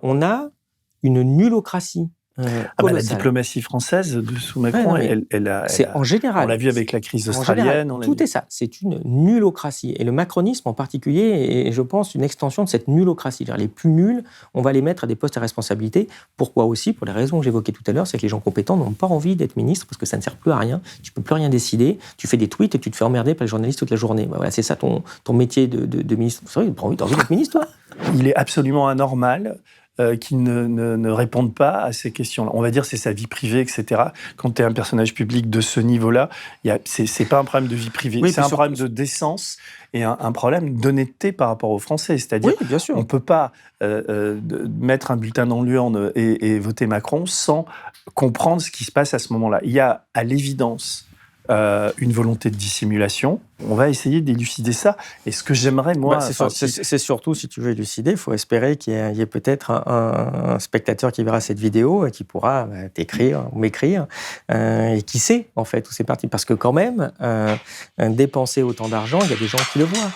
on a une nullocratie. La diplomatie française sous Macron, en général. On l'a vu avec la crise australienne. Tout est ça. C'est une nullocratie. Et le macronisme en particulier est, je pense, une extension de cette nullocratie. Les plus nuls, on va les mettre à des postes à responsabilité. Pourquoi aussi? Pour les raisons que j'évoquais tout à l'heure, c'est que les gens compétents n'ont pas envie d'être ministre parce que ça ne sert plus à rien. Tu ne peux plus rien décider. Tu fais des tweets et tu te fais emmerder par les journalistes toute la journée. Voilà, c'est ça ton métier de ministre. C'est vrai, t'as envie d'être ministre, toi? Il est absolument anormal qui ne répondent pas à ces questions-là. On va dire c'est sa vie privée, etc. Quand tu es un personnage public de ce niveau-là, c'est pas un problème de vie privée, c'est un problème de décence et un problème d'honnêteté par rapport aux Français. C'est-à-dire, on ne peut pas mettre un bulletin dans l'urne et voter Macron sans comprendre ce qui se passe à ce moment-là. Il y a à l'évidence une volonté de dissimulation. On va essayer d'élucider ça. Et ce que j'aimerais, moi... c'est surtout, si tu veux élucider, il faut espérer qu'il y ait peut-être un spectateur qui verra cette vidéo et qui pourra t'écrire ou m'écrire. Et qui sait, en fait, où c'est parti. Parce que quand même, dépenser autant d'argent, il y a des gens qui le voient.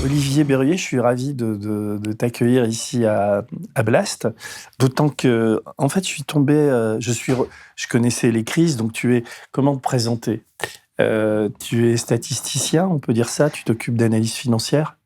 Olivier Berruyer, je suis ravi de t'accueillir ici à Blast, d'autant que, en fait, je suis tombé, je connaissais les crises, donc comment te présenter? Tu es statisticien, on peut dire ça, tu t'occupes d'analyse financière?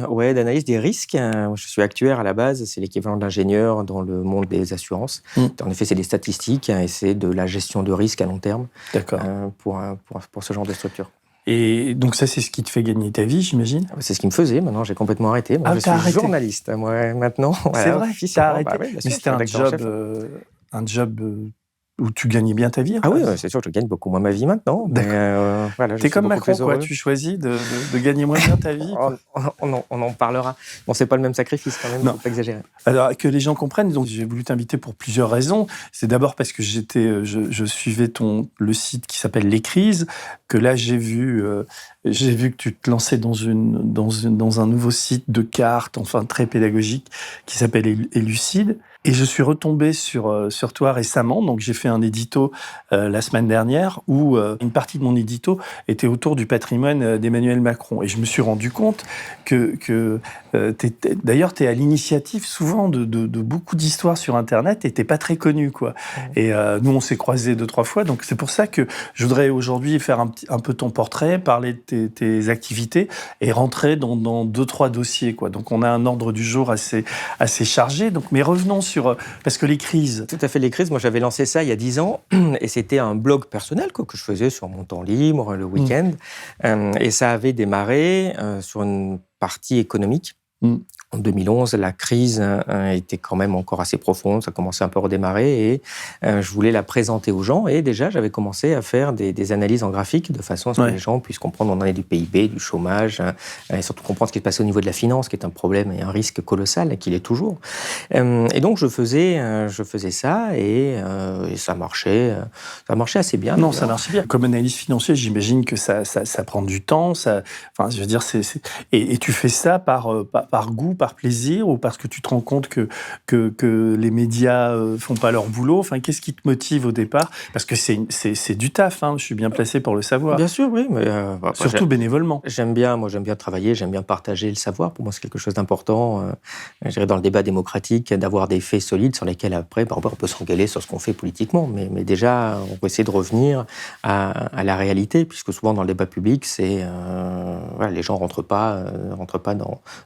Ouais, d'analyse des risques. Je suis actuaire à la base, c'est l'équivalent d'ingénieur dans le monde des assurances. En effet, c'est des statistiques et c'est de la gestion de risque à long terme. D'accord. Pour ce genre de structure. Et donc ça, c'est ce qui te fait gagner ta vie, j'imagine? C'est ce qui me faisait. Maintenant, j'ai complètement arrêté. Moi, je suis journaliste. Moi, maintenant. C'est vrai, t'as arrêté. Mais c'était un job où tu gagnais bien ta vie? Ah oui, c'est sûr que je gagne beaucoup moins ma vie maintenant. T'es comme Macron, quoi. Tu choisis de gagner moins bien ta vie. On en parlera. Bon, c'est pas le même sacrifice quand même, il ne faut pas exagérer. Alors, que les gens comprennent, donc j'ai voulu t'inviter pour plusieurs raisons. C'est d'abord parce que je suivais le site qui s'appelle Les Crises, que là j'ai vu que tu te lançais dans un nouveau site de cartes, enfin très pédagogique, qui s'appelle Elucide. Et je suis retombé sur toi récemment, donc j'ai fait un édito la semaine dernière où une partie de mon édito était autour du patrimoine d'Emmanuel Macron. Et je me suis rendu compte que d'ailleurs, tu es à l'initiative souvent de beaucoup d'histoires sur Internet et tu n'es pas très connu, quoi. Et nous, on s'est croisés 2-3 fois, donc c'est pour ça que je voudrais aujourd'hui faire un peu ton portrait, parler de tes activités et rentrer dans 2-3 dossiers, quoi. Donc on a un ordre du jour assez chargé. Donc, mais revenons parce que les crises... Tout à fait, les crises. Moi, j'avais lancé ça il y a 10 ans et c'était un blog personnel que je faisais sur mon temps libre, le week-end. Et ça avait démarré sur une partie économique. En 2011, la crise était quand même encore assez profonde, ça commençait un peu à redémarrer et je voulais la présenter aux gens. Et déjà, j'avais commencé à faire des analyses en graphique de façon à ce que les gens puissent comprendre où on en est du PIB, du chômage, et surtout comprendre ce qui se passait au niveau de la finance, qui est un problème et un risque colossal, et qu'il est toujours. Et donc, je faisais ça et ça marchait assez bien. Non, ça marchait bien. Comme analyse financière, j'imagine que ça prend du temps. Enfin, je veux dire, et tu fais ça par goût, par plaisir, ou parce que tu te rends compte que les médias font pas leur boulot? Enfin, qu'est-ce qui te motive au départ? Parce que c'est du taf, hein, je suis bien placé pour le savoir. Bien sûr, oui. Mais, surtout bénévolement. J'aime bien travailler, j'aime bien partager le savoir. Pour moi, c'est quelque chose d'important. Je dirais dans le débat démocratique, d'avoir des faits solides sur lesquels après, on peut s'engueuler sur ce qu'on fait politiquement. Mais déjà, on peut essayer de revenir à la réalité, puisque souvent dans le débat public, les gens rentrent pas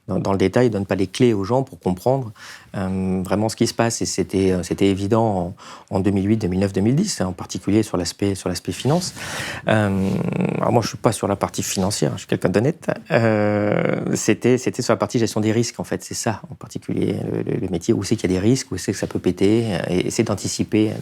dans le détail, donnent pas les clés aux gens pour comprendre vraiment ce qui se passe. Et c'était évident en 2008, 2009, 2010, en particulier sur l'aspect finance. Alors moi, je suis pas sur la partie financière, je suis quelqu'un d'honnête. C'était sur la partie gestion des risques, en fait. C'est ça, en particulier, le métier. Où c'est qu'il y a des risques, où c'est que ça peut péter, et essayer d'anticiper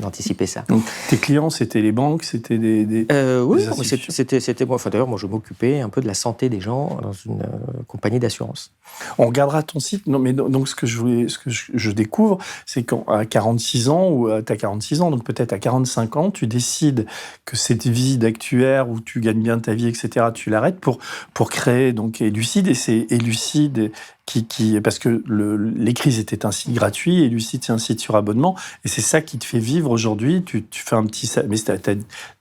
ça. Donc, tes clients, c'était les banques, c'était des oui, institutions. c'était moi. Enfin, d'ailleurs, moi, je m'occupais un peu de la santé des gens dans une compagnie d'assurance. On regardera ton site. Non, mais donc, ce que je découvre, c'est qu'à 46 ans, ou tu as 46 ans, donc peut-être à 45 ans, tu décides que cette vie d'actuaire où tu gagnes bien ta vie, etc., tu l'arrêtes pour créer donc Elucide. Et c'est Elucide parce que l'Écrise était un site gratuit et Lucide, c'est un site sur abonnement. Et c'est ça qui te fait vivre aujourd'hui. Tu fais un petit... Mais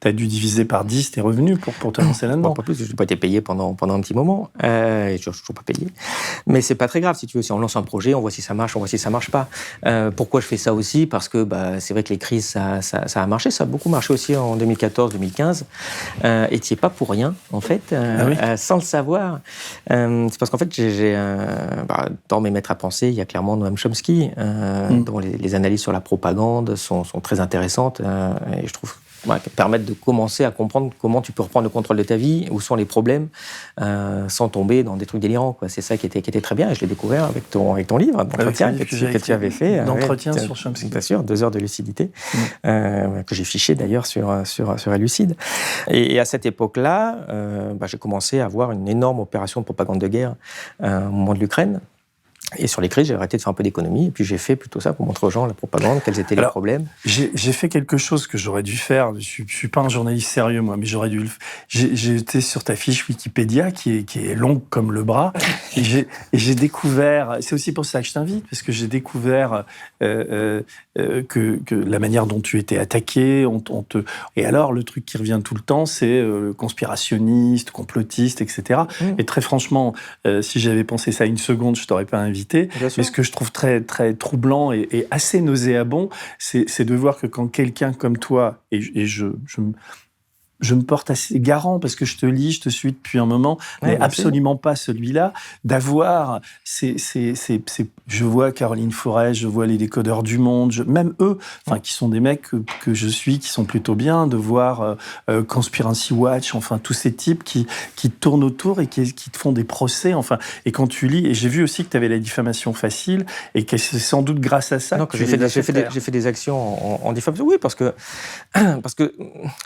t'as dû diviser par 10 tes revenus pour te lancer là-dedans. Pas plus, je n'ai pas été payé pendant un petit moment. Et je ne suis toujours pas payé. Mais c'est pas très grave, si tu veux. Si on lance un projet, on voit si ça marche, on voit si ça marche pas. Pourquoi je fais ça aussi? Parce que c'est vrai que l'Écrise, ça a marché. Ça a beaucoup marché aussi en 2014-2015. Et tu n'y es pas pour rien, en fait, sans le savoir. C'est parce qu'en fait, dans mes maîtres à penser, il y a clairement Noam Chomsky, dont les analyses sur la propagande sont très intéressantes. Et je trouve qui permettent de commencer à comprendre comment tu peux reprendre le contrôle de ta vie, où sont les problèmes, sans tomber dans des trucs délirants, quoi. C'est ça qui était très bien, et je l'ai découvert avec ton livre d'entretien que tu avais fait. D'entretien sur Chomsky. Bien sûr, 2 heures de lucidité, que j'ai fiché d'ailleurs sur Elucide. Et à cette époque-là, j'ai commencé à avoir une énorme opération de propagande de guerre au moment de l'Ukraine. Et sur les crises, j'ai arrêté de faire un peu d'économie, et puis j'ai fait plutôt ça pour montrer aux gens la propagande, quels étaient les problèmes. J'ai fait quelque chose que j'aurais dû faire. Je suis pas un journaliste sérieux, moi, mais j'aurais dû le faire. J'ai été sur ta fiche Wikipédia, qui est longue comme le bras, et j'ai découvert, c'est aussi pour ça que je t'invite, parce que j'ai découvert que la manière dont tu étais attaqué, et alors, le truc qui revient tout le temps, c'est conspirationniste, complotiste, etc. Et très franchement, si j'avais pensé ça une seconde, je t'aurais pas invité. Mais ce que je trouve très, très troublant et assez nauséabond, c'est de voir que quand quelqu'un comme toi, et je me porte assez garant parce que je te lis, je te suis depuis un moment, mais absolument pas celui-là, d'avoir je vois Caroline Forest, je vois les décodeurs du Monde, même eux, qui sont des mecs que je suis, qui sont plutôt bien, de voir Conspiracy Watch, tous ces types qui tournent autour et qui te font des procès, et quand tu lis, et j'ai vu aussi que tu avais la diffamation facile, et que c'est sans doute grâce à ça que j'ai fait des actions en diffamation. Oui, parce que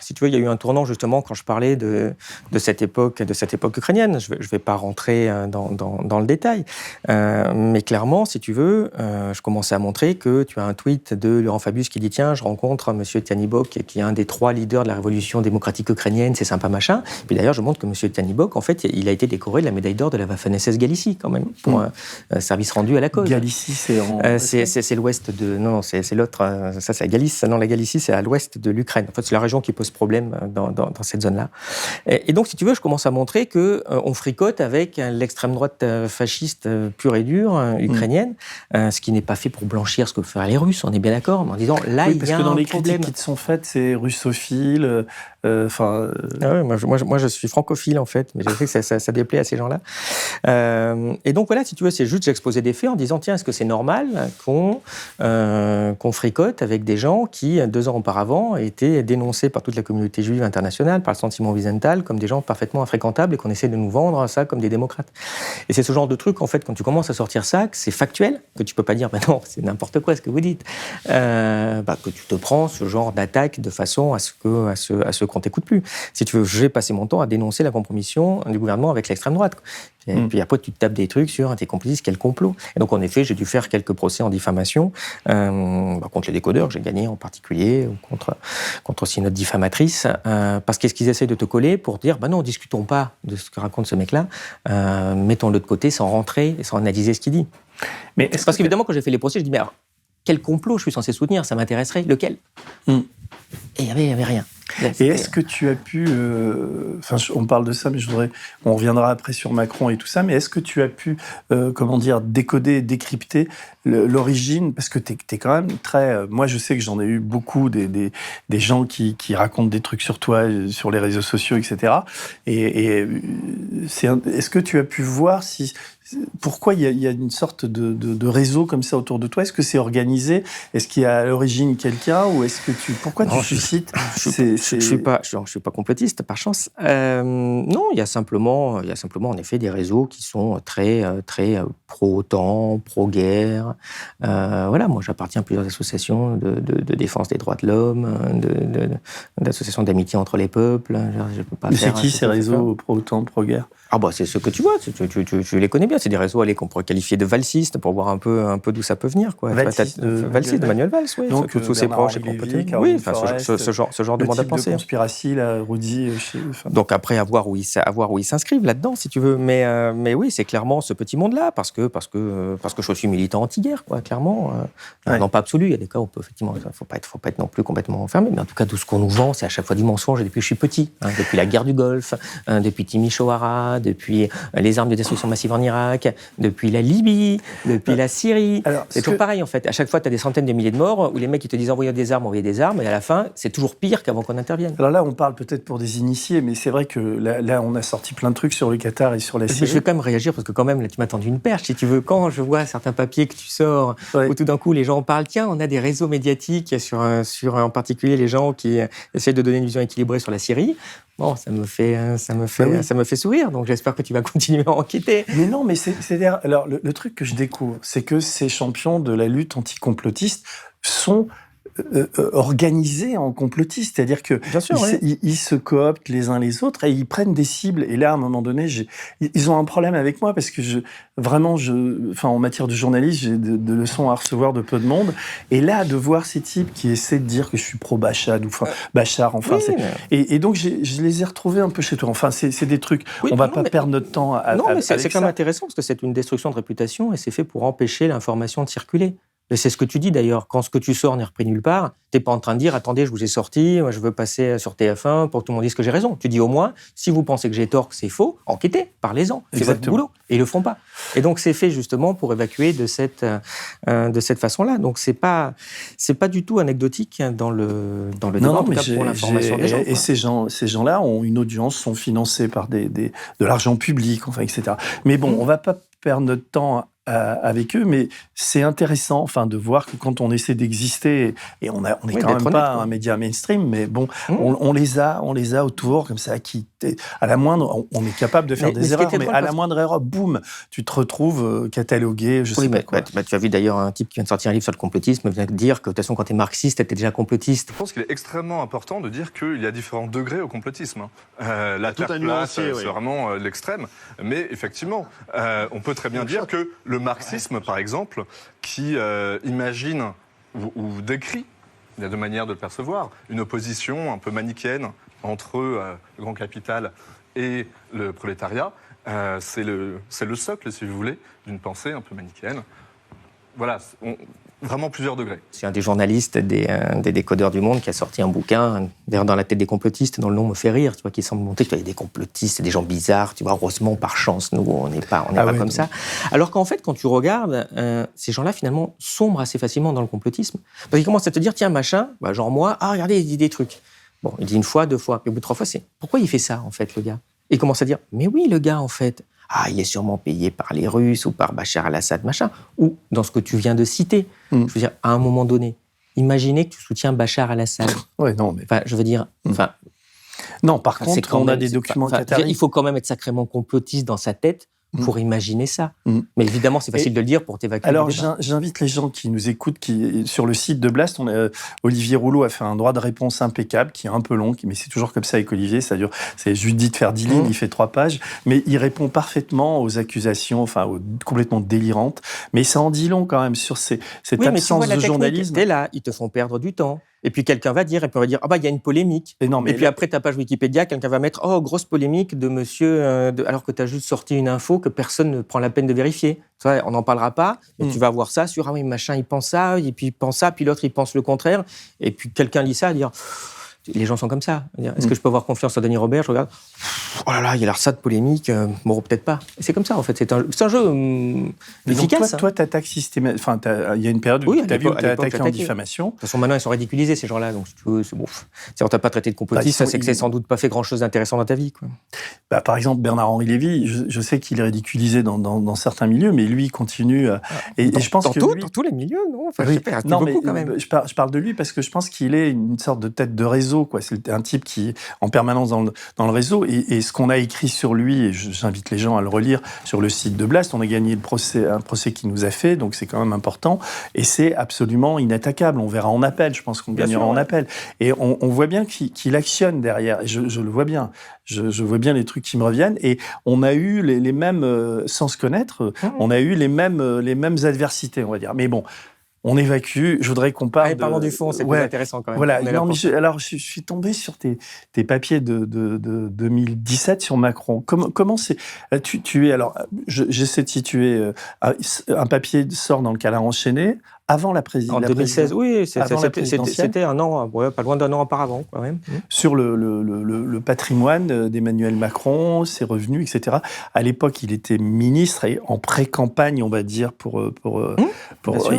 si tu veux, il y a eu un tournant justement quand je parlais de cette époque ukrainienne. Je vais pas rentrer dans le détail, mais clairement, si tu veux, je commençais à montrer que tu as un tweet de Laurent Fabius qui dit tiens, je rencontre Monsieur Tyanibok qui est un des 3 leaders de la révolution démocratique ukrainienne, c'est sympa machin. Puis d'ailleurs, je montre que Monsieur Tyanibok, en fait, il a été décoré de la médaille d'or de la Waffen-SS Galicie quand même pour service rendu à la cause. Galicie, c'est l'ouest de c'est l'autre. Ça, c'est la Galice. Non, la Galicie, c'est à l'ouest de l'Ukraine. En fait, c'est la région qui pose problème dans cette zone-là. Et donc, si tu veux, je commence à montrer que on fricote avec l'extrême droite fasciste pure et dure ukrainienne, ce qui n'est pas fait pour blanchir ce que font les Russes. On est bien d'accord, en disant là, il y a un problème. Parce que dans les critiques qui te sont faites, c'est russophile. Moi, je suis francophile en fait, mais je sais que ça déplaît à ces gens-là. Et donc voilà, si tu veux, c'est juste j'exposais des faits en disant tiens, est-ce que c'est normal qu'on fricote avec des gens qui 2 ans auparavant étaient dénoncés par toute la communauté juive internationale, par le sentiment Wiesenthal, comme des gens parfaitement infréquentables et qu'on essaie de nous vendre ça comme des démocrates. Et c'est ce genre de truc en fait quand tu commences à sortir ça, que c'est factuel, que tu peux pas dire non, c'est n'importe quoi ce que vous dites, que tu te prends ce genre d'attaque de façon à ce qu'on t'écoute plus. Si tu veux, j'ai passé mon temps à dénoncer la compromission du gouvernement avec l'extrême droite. Et puis après, tu te tapes des trucs sur t'es complice, quel complot. Et donc, en effet, j'ai dû faire quelques procès en diffamation contre les décodeurs, que j'ai gagné en particulier, ou contre aussi une autre diffamatrice, parce qu'est-ce qu'ils essaient de te coller pour dire non, discutons pas de ce que raconte ce mec-là, mettons-le de côté sans rentrer et sans analyser ce qu'il dit. Mais parce qu'évidemment, quand j'ai fait les procès, je dis mais alors, quel complot je suis censé soutenir? Ça m'intéresserait. Lequel? Et il y avait rien. Et est-ce que tu as pu... on parle de ça, mais on reviendra après sur Macron et tout ça, mais est-ce que tu as pu, décoder, décrypter l'origine? Parce que t'es quand même très... moi, je sais que j'en ai eu beaucoup, des gens qui racontent des trucs sur toi, sur les réseaux sociaux, etc. Est-ce que tu as pu voir pourquoi il y a une sorte de réseau comme ça autour de toi? Est-ce que c'est organisé? Est-ce qu'il y a à l'origine quelqu'un? Ou est-ce que pourquoi tu suscites je suis pas complotiste, par chance. Non, il y a simplement en effet des réseaux qui sont très pro-OTAN, pro-guerre. Moi, j'appartiens à plusieurs associations de défense des droits de l'homme, d'associations d'amitié entre les peuples. Je peux pas. Mais c'est qui ces réseaux pro-OTAN, pro-guerre? C'est ceux que tu vois, tu les connais bien. c'est des réseaux qu'on pourrait qualifier de valsistes pour voir un peu d'où ça peut venir, quoi. Valsiste de Manuel Valls, oui. Donc, tous ses proches et Lévy, compétents. Oui, enfin, ce genre de monde à penser. Le conspiracy, là, Rudy. Donc après, à voir où ils s'inscrivent là-dedans, si tu veux. Mais oui, c'est clairement ce petit monde-là, parce que je suis militant anti-guerre, quoi, clairement. Non, pas absolu. Il y a des cas où on peut effectivement, faut pas être non plus complètement enfermé. Mais en tout cas, tout ce qu'on nous vend, c'est à chaque fois du mensonge. Et depuis que je suis petit, depuis la guerre du Golfe, depuis Timișoara, depuis les armes de destruction massive en Irak, depuis la Libye, depuis la Syrie. Alors, c'est toujours pareil, en fait. À chaque fois, tu as des centaines de milliers de morts où les mecs ils te disent envoyez des armes, et à la fin, c'est toujours pire qu'avant qu'on intervienne. Alors là, on parle peut-être pour des initiés, mais c'est vrai que là, on a sorti plein de trucs sur le Qatar et sur la Syrie. Je vais quand même réagir parce que quand même, là, tu m'as tendu une perche, si tu veux. Quand je vois certains papiers que tu sors, où tout d'un coup, les gens parlent, tiens, on a des réseaux médiatiques sur en particulier les gens qui essayent de donner une vision équilibrée sur la Syrie. Bon, ça me fait sourire, donc j'espère que tu vas continuer à enquêter. Mais non, mais alors le truc que je découvre, c'est que ces champions de la lutte anticomplotiste sont organisés en complotistes, c'est-à-dire que ils se cooptent les uns les autres et ils prennent des cibles. Et là, à un moment donné, ils ont un problème avec moi parce que en matière de journalisme, j'ai de leçons à recevoir de peu de monde. Et là, de voir ces types qui essaient de dire que je suis pro-Bachar Bachar, et donc je les ai retrouvés un peu chez toi. Enfin, c'est des trucs. On va pas perdre notre temps à. Non, mais c'est quand même intéressant parce que c'est une destruction de réputation et c'est fait pour empêcher l'information de circuler. Et c'est ce que tu dis d'ailleurs, quand ce que tu sors n'est repris nulle part, t'es pas en train de dire « Attendez, je vous ai sorti, moi je veux passer sur TF1 pour que tout le monde dise que j'ai raison ». Tu dis au moins, si vous pensez que j'ai tort, que c'est faux, enquêtez, parlez-en, c'est votre boulot. Et ils le font pas. Et donc c'est fait justement pour évacuer de cette façon-là. Donc c'est pas du tout anecdotique dans le débat, en tout cas pour l'information des gens. Et ces gens-là ont une audience, sont financés par de l'argent public, enfin, etc. Mais bon, on va pas perdre notre temps avec eux, mais c'est intéressant, de voir que quand on essaie d'exister, et on est quand même pas un média mainstream, mais bon, on les a autour, comme ça, qui, à la moindre, on est capable de faire des erreurs, mais à la moindre erreur, boum, tu te retrouves catalogué, je sais pas quoi. Tu as vu d'ailleurs un type qui vient de sortir un livre sur le complotisme, vient de dire que de toute façon, quand tu es marxiste, tu es déjà complotiste. Je pense qu'il est extrêmement important de dire qu'il y a différents degrés au complotisme. La terre plate, c'est vraiment l'extrême, mais effectivement, on peut très bien dire que le marxisme, par exemple, qui imagine ou décrit, il y a deux manières de le percevoir, une opposition un peu manichéenne entre le grand capital et le prolétariat, c'est le socle, si vous voulez, d'une pensée un peu manichéenne. Voilà, vraiment plusieurs degrés. C'est un des journalistes des décodeurs du Monde qui a sorti un bouquin, d'ailleurs dans la tête des complotistes, dont le nom me fait rire, tu vois, qui semble montrer qu'il y a des complotistes, c'est des gens bizarres, tu vois, heureusement, par chance, nous, on n'est pas comme ça. Alors qu'en fait, quand tu regardes, ces gens-là, finalement, sombrent assez facilement dans le complotisme. Parce qu'ils commencent à te dire, tiens, machin, genre moi, regardez, il dit des trucs. Bon, il dit une fois, deux fois, puis au bout de trois fois, c'est pourquoi il fait ça, en fait, le gars ? Et il commence à dire, mais oui, le gars, en fait, il est sûrement payé par les Russes ou par Bachar al-Assad, machin. Ou dans ce que tu viens de citer. Je veux dire, à un moment donné, imaginez que tu soutiens Bachar al-Assad. Ouais, non, mais... je veux dire... Non, par contre, on a des documents qataris. Il faut quand même être sacrément complotiste dans sa tête pour imaginer ça. Mais évidemment, c'est facile de le dire pour t'évacuer. Alors, j'invite les gens qui nous écoutent, sur le site de Blast, Olivier Rouleau a fait un droit de réponse impeccable, qui est un peu long, mais c'est toujours comme ça avec Olivier, c'est Judith Ferdinand, il fait 3 pages, mais il répond parfaitement aux accusations, complètement délirantes, mais ça en dit long quand même sur cette absence de journalisme. T'es là, ils te font perdre du temps. Et puis quelqu'un va dire, il y a une polémique. Et puis après ta page Wikipédia, quelqu'un va mettre grosse polémique de monsieur, alors que tu as juste sorti une info que personne ne prend la peine de vérifier. Tu vois, on n'en parlera pas, mais tu vas voir ça sur machin, il pense ça, et puis il pense ça, puis l'autre il pense le contraire, et puis quelqu'un lit ça et dire les gens sont comme ça. Est-ce que je peux avoir confiance en Denis Robert ? Je regarde, oh là là, il a l'air ça de polémique, bon, peut-être pas. Et c'est comme ça, en fait. C'est un jeu efficace. Donc toi, t'attaques systématiquement. Il y a une période où tu as vu que tu as attaqué en diffamation. De toute façon, maintenant, ils sont ridiculisés, ces gens-là. Donc, si tu veux, c'est bon. Si on t'a pas traité de complotiste, c'est que c'est sans doute pas fait grand-chose d'intéressant dans ta vie, quoi. Par exemple, Bernard-Henri Lévy, je sais qu'il est ridiculisé dans certains milieux, mais lui, il continue. Et je pense que dans tous les milieux, non ? Quand même. Je parle de lui parce que je pense qu'il est une sorte de tête de réseau, quoi. C'est un type qui est en permanence dans le réseau. Et ce qu'on a écrit sur lui, et j'invite les gens à le relire sur le site de Blast, on a gagné un procès qu'il nous a fait, donc c'est quand même important, et c'est absolument inattaquable. On verra en appel, je pense qu'on gagnera en appel. Et on voit bien qu'il actionne derrière, et je le vois bien. Je vois bien les trucs qui me reviennent, et on a eu les mêmes, sans se connaître, on a eu les mêmes adversités, on va dire. Mais bon, on évacue. Je voudrais qu'on parle. Parlons du fond, c'est plus intéressant quand même. Voilà. Non, mais je suis tombé sur tes papiers de 2017 sur Macron. Comment c'est tu es alors j'essaie de situer. Un papier sort dans le Canard enchaîné avant la présidentielle. En 2016, oui, c'était un an, pas loin d'un an auparavant, quand même. Sur le patrimoine d'Emmanuel Macron, ses revenus, etc. À l'époque, il était ministre et en pré-campagne, on va dire,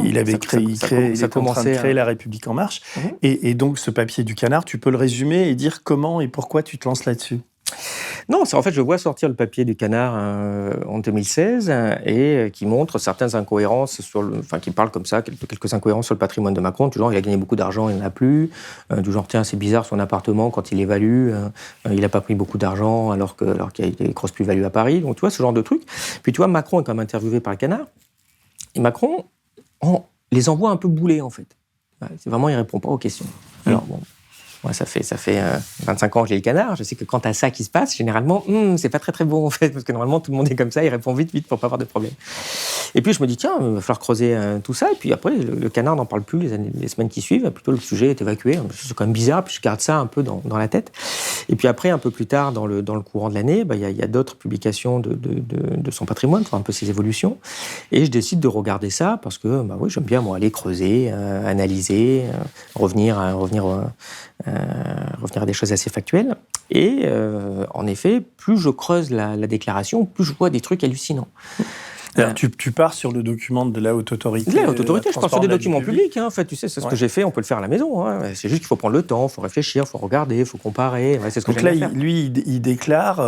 il avait créé La République En Marche. Et donc, ce papier du Canard, tu peux le résumer et dire comment et pourquoi tu te lances là-dessus? Non, en fait, je vois sortir le papier du Canard en 2016 et qui montre certaines incohérences qui parle comme ça, quelques incohérences sur le patrimoine de Macron. Du genre, il a gagné beaucoup d'argent, il n'en a plus. Du genre, tiens, c'est bizarre, son appartement, quand il évalue, il n'a pas pris beaucoup d'argent alors qu'il y a des grosses plus-values à Paris. Donc, tu vois, ce genre de truc. Puis, tu vois, Macron est quand même interviewé par le Canard. Et Macron les envoie un peu boulés, en fait. C'est vraiment, il ne répond pas aux questions. Alors, bon. Moi, ça fait 25 ans que j'ai le Canard. Je sais que quand t'as ça qui se passe, généralement, c'est pas très très bon en fait, parce que normalement tout le monde est comme ça, il répond vite pour pas avoir de problème. Et puis je me dis tiens, il va falloir creuser tout ça. Et puis après, le Canard n'en parle plus les semaines qui suivent. Plutôt le sujet est évacué. C'est quand même bizarre. Puis je garde ça un peu dans la tête. Et puis après, un peu plus tard, dans le courant de l'année, il y a d'autres publications de son patrimoine, un peu ses évolutions. Et je décide de regarder ça parce que oui, j'aime bien aller creuser, analyser, revenir à des choses assez factuelles. Et en effet, plus je creuse la déclaration, plus je vois des trucs hallucinants. Alors, tu pars sur le document de la Haute Autorité. La Haute Autorité, je pars sur des documents publics. En fait, tu sais, c'est ce que j'ai fait, on peut le faire à la maison. C'est juste qu'il faut prendre le temps, il faut réfléchir, il faut regarder, il faut comparer. C'est ce que donc là, lui, il déclare,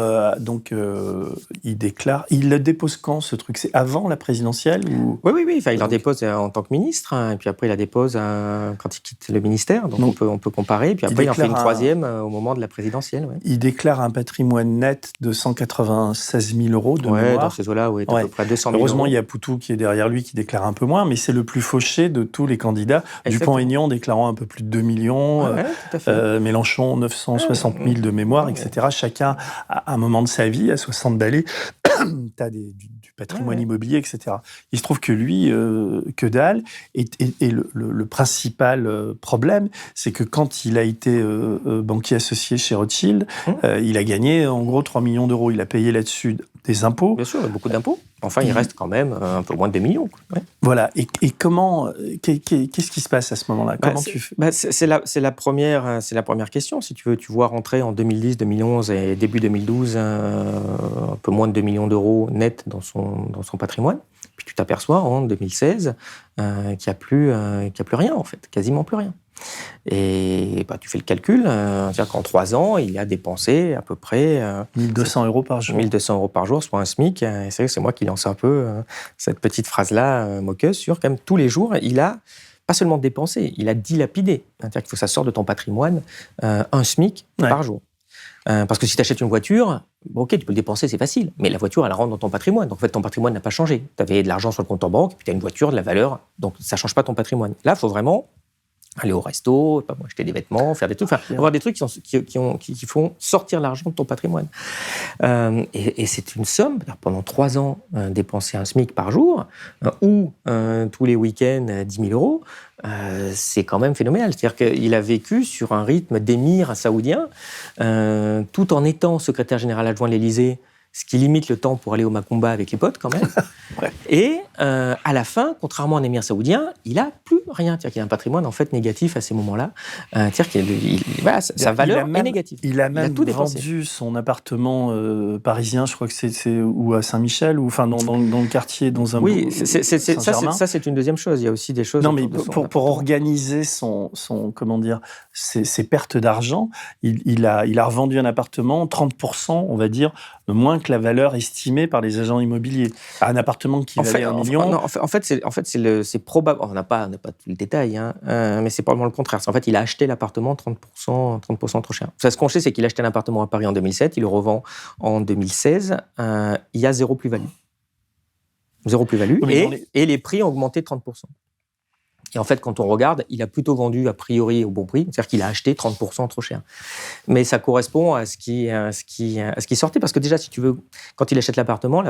il le dépose quand, ce truc? C'est avant la présidentielle ou... Oui. Enfin, il en dépose en tant que ministre, et puis après, il la dépose quand il quitte le ministère. Donc on peut comparer. Puis après, il en fait une troisième au moment de la présidentielle. Ouais. Il déclare un patrimoine net de 196 000 euros de mémoire. Dans ces eaux-là, à peu près 200 000 Heureusement, euros. il y a Poutou qui est derrière lui, qui déclare un peu moins, mais c'est le plus fauché de tous les candidats. Dupont-Aignan déclarant un peu plus de 2 millions, tout à fait. Mélenchon 960 000 de mémoire, etc. Chacun, à un moment de sa vie, à 60 balais, t'as du patrimoine immobilier, etc. Il se trouve que lui, que dalle. Et le principal problème, c'est que quand il a été banquier associé chez Rothschild, il a gagné en gros 3 millions d'euros. Il a payé là-dessus des impôts. Bien sûr, beaucoup d'impôts. Enfin, il reste quand même un peu moins de 2 millions. Ouais. Voilà. Et comment, qu'est-ce qui se passe à ce moment-là? Comment tu fais? C'est la première question. Si tu veux, tu vois rentrer en 2010, 2011 et début 2012 un peu moins de 2 millions d'euros net dans son patrimoine. Puis tu t'aperçois en 2016 qu'il n'y a plus rien en fait, quasiment plus rien. Et tu fais le calcul, c'est-à-dire qu'en 3 ans, il a dépensé à peu près 1 200 euros par jour. 1 200 euros par jour, soit un SMIC. Et c'est vrai que c'est moi qui lance un peu cette petite phrase-là moqueuse sur quand même tous les jours, il a pas seulement dépensé, il a dilapidé. C'est-à-dire qu'il faut que ça sorte de ton patrimoine un SMIC par jour. Parce que si tu achètes une voiture, ok, tu peux le dépenser, c'est facile, mais la voiture, elle rentre dans ton patrimoine. Donc en fait, ton patrimoine n'a pas changé. Tu avais de l'argent sur le compte en banque, puis tu as une voiture, de la valeur, donc ça ne change pas ton patrimoine. Là, il faut vraiment aller au resto, acheter des vêtements, faire des trucs, avoir des trucs qui font sortir l'argent de ton patrimoine. Et c'est une somme, pendant 3 ans, dépenser un SMIC par jour, ou tous les week-ends 10 000 euros, c'est quand même phénoménal. C'est-à-dire qu'il a vécu sur un rythme d'émir saoudien, tout en étant secrétaire général adjoint de l'Élysée, ce qui limite le temps pour aller au Macumba avec les potes quand même. Et à la fin, contrairement à un émir saoudien, il a plus rien. C'est-à-dire qu'il a un patrimoine en fait négatif à ces moments-là. C'est-à-dire que sa valeur est négative. Il a même vendu son appartement parisien, je crois que c'est ou à Saint-Michel, ou enfin dans le quartier, dans un. Oui, ça c'est une deuxième chose. Il y a aussi des choses. Non, mais pour organiser ses pertes d'argent, il a revendu un appartement 30%, on va dire, de moins que la valeur estimée par les agents immobiliers. Un appartement qui valait 1 million... En fait, c'est probable... On n'a pas tout le détail, hein, mais c'est probablement le contraire. En fait, il a acheté l'appartement 30% trop cher. Ce qu'on sait, c'est qu'il a acheté un appartement à Paris en 2007, il le revend en 2016, il y a zéro plus-value. Et les prix ont augmenté de 30%. Et en fait, quand on regarde, il a plutôt vendu a priori au bon prix, c'est-à-dire qu'il a acheté 30% trop cher. Mais ça correspond à ce qui sortait, parce que déjà, si tu veux, quand il achète l'appartement,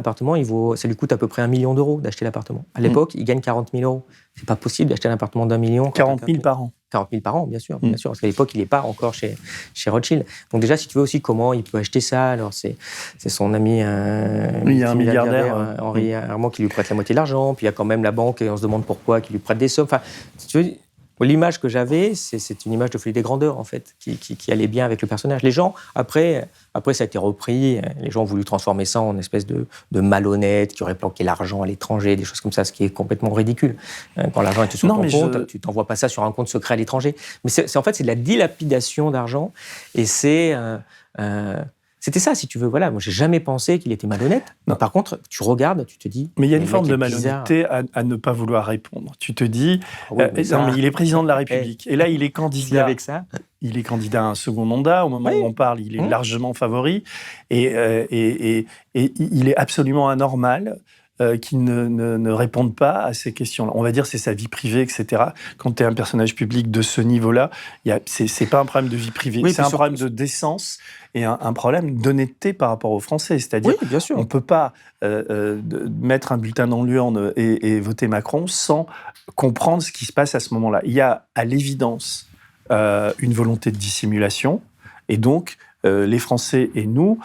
ça lui coûte à peu près 1 million d'euros d'acheter l'appartement. À l'époque, il gagne 40 000 euros. C'est pas possible d'acheter un appartement d'1 million. 40 000 par an. 40 000 par an, bien sûr, parce qu'à l'époque, il n'est pas encore chez Rothschild. Donc déjà, si tu veux aussi comment il peut acheter ça, alors c'est son ami il y a un milliardaire Henri Armand qui lui prête la moitié de l'argent, puis il y a quand même la banque, et on se demande pourquoi, qui lui prête des sommes. Enfin, si tu veux, l'image que j'avais, c'est une image de Folie des grandeurs, en fait, qui allait bien avec le personnage. Les gens, après, ça a été repris, les gens ont voulu transformer ça en espèce de malhonnête qui aurait planqué l'argent à l'étranger, des choses comme ça, ce qui est complètement ridicule. Quand l'argent est sur ton compte, tu t'envoies pas ça sur un compte secret à l'étranger. Mais en fait, c'est de la dilapidation d'argent, et c'était ça, si tu veux. Voilà, moi, j'ai jamais pensé qu'il était malhonnête. Non. Par contre, tu regardes, tu te dis... Mais il y a une forme de malhonnêteté à ne pas vouloir répondre. Tu te dis... mais il est président de la République. Et là, il est candidat... avec ça. Il est candidat à un second mandat. Au moment où on parle, il est largement favori. Et il est absolument anormal qui ne répondent pas à ces questions-là. On va dire c'est sa vie privée, etc. Quand tu es un personnage public de ce niveau-là, c'est pas un problème de vie privée, c'est un problème de décence et un problème d'honnêteté par rapport aux Français. C'est-à-dire, on ne peut pas mettre un bulletin dans l'urne et voter Macron sans comprendre ce qui se passe à ce moment-là. Il y a à l'évidence une volonté de dissimulation, et donc les Français et nous,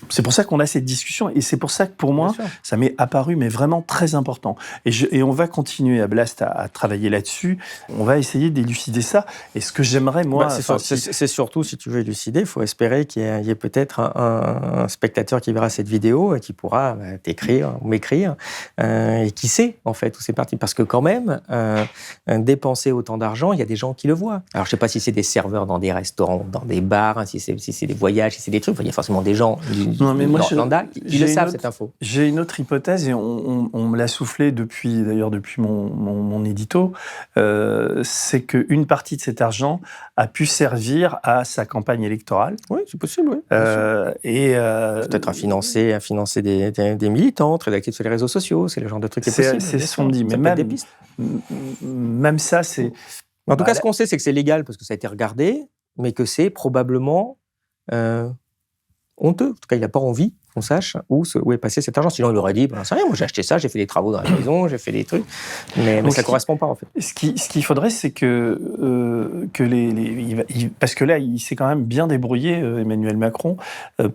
c'est pour ça qu'on a cette discussion, et c'est pour ça que pour moi, ça m'est apparu mais vraiment très important. Et on va continuer à Blast à travailler là-dessus. On va essayer d'élucider ça. Et ce que j'aimerais, moi... c'est surtout, si tu veux élucider, il faut espérer qu'il y ait peut-être un spectateur qui verra cette vidéo et qui pourra t'écrire ou m'écrire, et qui sait, en fait, où c'est parti. Parce que quand même, dépenser autant d'argent, il y a des gens qui le voient. Alors, je ne sais pas si c'est des serveurs dans des restaurants, dans des bars, si c'est des voyages, si c'est des trucs, il y a forcément des gens lambda qui le savent, cette info. J'ai une autre hypothèse, et on me l'a soufflé depuis mon édito, c'est qu'une partie de cet argent a pu servir à sa campagne électorale. Oui, c'est possible, oui. Peut-être à financer des militants, très actifs sur les réseaux sociaux, c'est le genre de truc qui est possible. C'est ce qu'on me dit, mais même ça, c'est... En tout cas, ce qu'on sait, c'est que c'est légal parce que ça a été regardé, mais que c'est probablement honteux. En tout cas, il n'a pas envie qu'on sache où est passé cet argent. Sinon, il aurait dit, c'est rien, moi j'ai acheté ça, j'ai fait des travaux dans la maison, j'ai fait des trucs. Mais ça ne correspond pas, en fait. Ce qu'il faudrait, c'est que parce que là, il s'est quand même bien débrouillé, Emmanuel Macron,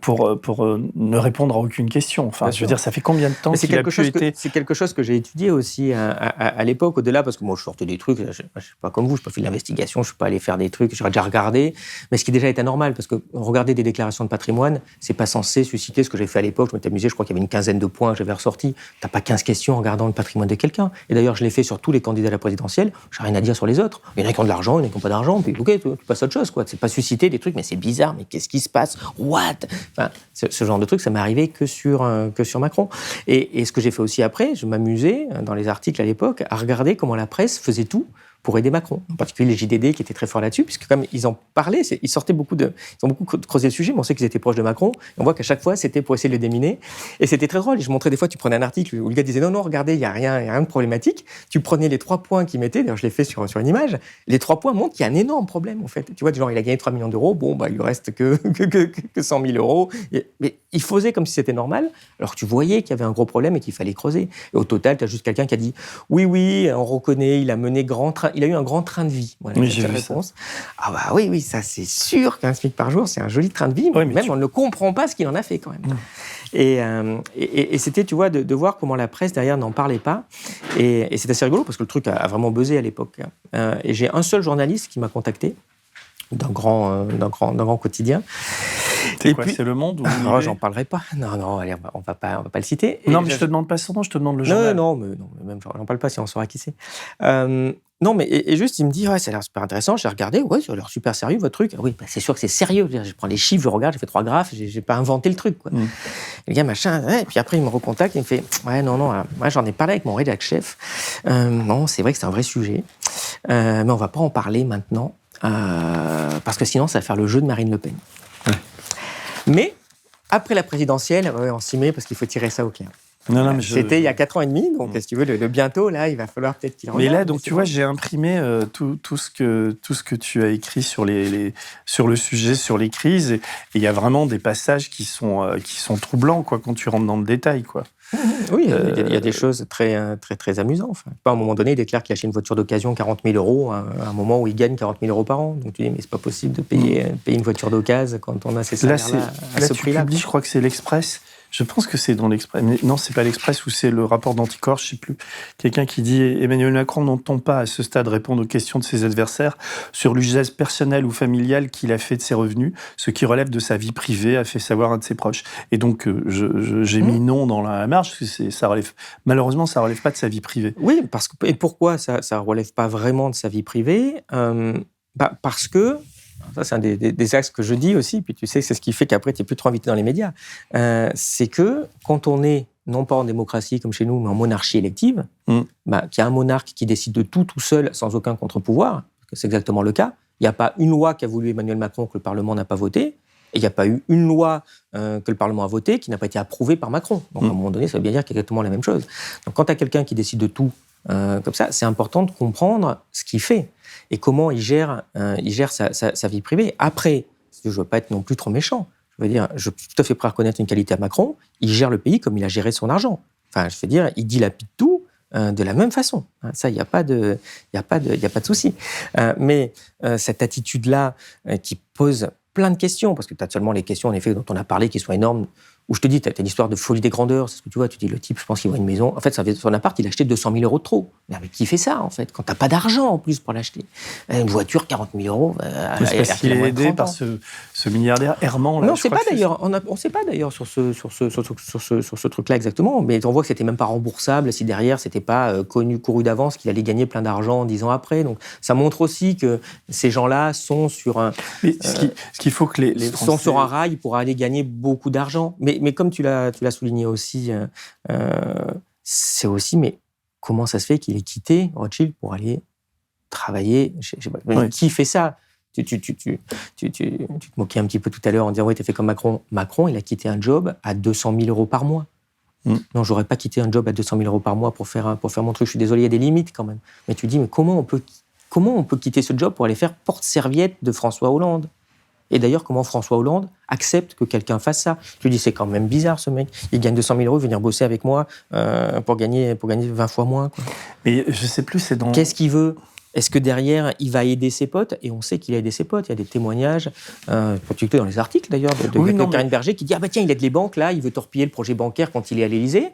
pour ne répondre à aucune question. Enfin, je veux dire, ça fait combien de temps qu'il a pu été... C'est quelque chose que j'ai étudié aussi à l'époque, au-delà, parce que moi, je sortais des trucs, je ne suis pas comme vous, je n'ai pas fait de l'investigation, je ne suis pas allé faire des trucs, j'aurais déjà regardé, mais ce qui déjà était normal, parce que regarder des déclarations de patrimoine, ce n'est pas censé susciter ce que j'ai fait à l'époque. Je m'étais amusé, je crois qu'il y avait une quinzaine de points que j'avais ressortis. T'as pas 15 questions en regardant le patrimoine de quelqu'un. Et d'ailleurs, je l'ai fait sur tous les candidats à la présidentielle. J'ai rien à dire sur les autres. Il y en a qui ont de l'argent, il y en a qui n'ont pas d'argent. Puis, ok, tu passes à autre chose, quoi. C'est pas susciter des trucs, mais c'est bizarre, mais qu'est-ce qui se passe? What? Enfin, ce genre de truc, ça m'est arrivé que sur Macron. Et ce que j'ai fait aussi après, je m'amusais, dans les articles à l'époque, à regarder comment la presse faisait tout pour aider Macron, en particulier les JDD qui étaient très forts là-dessus, puisque comme ils en parlaient, ils ont beaucoup creusé le sujet, mais on sait qu'ils étaient proches de Macron, et on voit qu'à chaque fois, c'était pour essayer de le déminer, et c'était très drôle. Et je montrais des fois, tu prenais un article où le gars disait non, regardez, il n'y a rien de problématique, tu prenais les 3 points qu'il mettait, d'ailleurs je l'ai fait sur une image, les 3 points montrent qu'il y a un énorme problème, en fait. Tu vois, du genre, il a gagné 3 millions d'euros, il lui reste que 100 000 euros, mais il faisait comme si c'était normal, alors que tu voyais qu'il y avait un gros problème et qu'il fallait creuser. Et au total, tu as juste quelqu'un qui a dit oui, on reconnaît, il a eu un grand train de vie. Voilà, oui, j'ai vu réponse. Ça. Ah bah oui, ça c'est sûr qu'un SMIC par jour, c'est un joli train de vie, mais même on ne comprend pas ce qu'il en a fait quand même. Et c'était, tu vois, de voir comment la presse derrière n'en parlait pas. Et c'est assez rigolo parce que le truc a vraiment buzzé à l'époque. Et j'ai un seul journaliste qui m'a contacté d'un grand quotidien C'est quoi, c'est Le Monde ou non, j'en parlerai pas. Non, allez, on va pas le citer. Non, mais je te demande pas son nom, je te demande le journal. Non, mais même j'en parle pas si on saura qui c'est. Non, mais et juste, il me dit, ouais, ça a l'air super intéressant. J'ai regardé, ouais, ça a l'air super sérieux, votre truc. Oui, c'est sûr que c'est sérieux. Je prends les chiffres, je regarde, j'ai fait 3 graphes, j'ai pas inventé le truc, quoi. Le gars, machin, ouais, et puis après, il me recontacte, il me fait, ouais, non, moi, j'en ai parlé avec mon rédac chef. Non, c'est vrai que c'est un vrai sujet. Mais on va pas en parler maintenant, parce que sinon, ça va faire le jeu de Marine Le Pen. Ouais. Mais, après la présidentielle, on s'y met parce qu'il faut tirer ça au clair. Non, C'était il y a 4 ans et demi, donc si tu veux, le bientôt, là, il va falloir peut-être qu'il regarde. Mais là, donc tu vois, j'ai imprimé tout ce que tu as écrit sur sur le sujet, sur les crises, et il y a vraiment des passages qui sont troublants, quoi, quand tu rentres dans le détail, quoi. Oui, il y a des choses très, très, très amusantes. Enfin, à un moment donné, il déclare qu'il achète une voiture d'occasion 40 000 € à un moment où il gagne 40 000 € par an. Donc tu dis, mais c'est pas possible de payer une voiture d'occasion quand on a ces salaires-là à ce prix-là. Je crois que c'est l'Express. Je pense que c'est dans l'Express. Mais non, c'est pas l'Express ou c'est le rapport d'Anticor, je sais plus. Quelqu'un qui dit Emmanuel Macron n'entend pas à ce stade répondre aux questions de ses adversaires sur l'usage personnel ou familial qu'il a fait de ses revenus, ce qui relève de sa vie privée, a fait savoir un de ses proches. Et donc, j'ai mis non dans la marge, parce que malheureusement, ça relève pas de sa vie privée. Oui, et pourquoi ça relève pas vraiment de sa vie privée parce que ça, c'est un des axes que je dis aussi, puis tu sais, c'est ce qui fait qu'après, tu n'es plus trop invité dans les médias. C'est que quand on est, non pas en démocratie comme chez nous, mais en monarchie élective, qu'il y a un monarque qui décide de tout seul, sans aucun contre-pouvoir, parce que c'est exactement le cas. Il n'y a pas une loi qu'a voulu Emmanuel Macron que le Parlement n'a pas votée, et il n'y a pas eu une loi que le Parlement a votée qui n'a pas été approuvée par Macron. Donc, à un moment donné, ça veut bien dire qu'il y a exactement la même chose. Donc, quand tu as quelqu'un qui décide de tout comme ça, c'est important de comprendre ce qu'il fait et comment il gère sa vie privée. Après, je ne veux pas être non plus trop méchant. Je veux dire, je suis tout à fait prêt à reconnaître une qualité à Macron. Il gère le pays comme il a géré son argent. Enfin, je veux dire, il dilapide tout de la même façon. Ça, il n'y a pas de souci. Mais cette attitude-là qui pose plein de questions, parce que tu as seulement les questions, en effet, dont on a parlé, qui sont énormes, où je te dis, tu as une histoire de folie des grandeurs, c'est ce que tu vois, tu dis, le type, je pense qu'il voit une maison, en fait, son appart, il a acheté 200 000 € de trop. Mais qui fait ça, en fait, quand tu n'as pas d'argent, en plus, pour l'acheter? Une voiture, 40 000 €, c'est parce qu'il est aidé par ce milliardaire errant, là. Non, c'est pas d'ailleurs, on ne sait pas d'ailleurs sur ce truc-là exactement, mais on voit que c'était même pas remboursable si derrière, c'était pas couru d'avance qu'il allait gagner plein d'argent 10 ans après. Donc, ça montre aussi que ces gens-là sont sur un... Mais ce qu'il faut que les Français... sont sur un rail pour aller gagner beaucoup d'argent. Mais comme tu l'as souligné aussi, c'est aussi, mais comment ça se fait qu'il ait quitté Rothschild pour aller travailler Qui fait ça? Tu te moquais un petit peu tout à l'heure en disant, oui, t'es fait comme Macron. Macron, il a quitté un job à 200 000 € par mois. Non, j'aurais pas quitté un job à 200 000 € par mois pour faire mon truc. Je suis désolé, il y a des limites quand même. Mais tu dis, mais comment on peut quitter ce job pour aller faire porte-serviette de François Hollande? Et d'ailleurs, comment François Hollande accepte que quelqu'un fasse ça? Je lui dis, c'est quand même bizarre, ce mec. Il gagne 200 000 €, venir bosser avec moi pour gagner 20 fois moins, quoi. Mais je sais plus, c'est dans... Qu'est-ce qu'il veut? Est-ce que derrière, il va aider ses potes? Et on sait qu'il a aidé ses potes. Il y a des témoignages, particulièrement dans les articles d'ailleurs, de Karine Berger, qui dit, ah bah tiens, il aide les banques, là, il veut torpiller le projet bancaire quand il est à l'Élysée.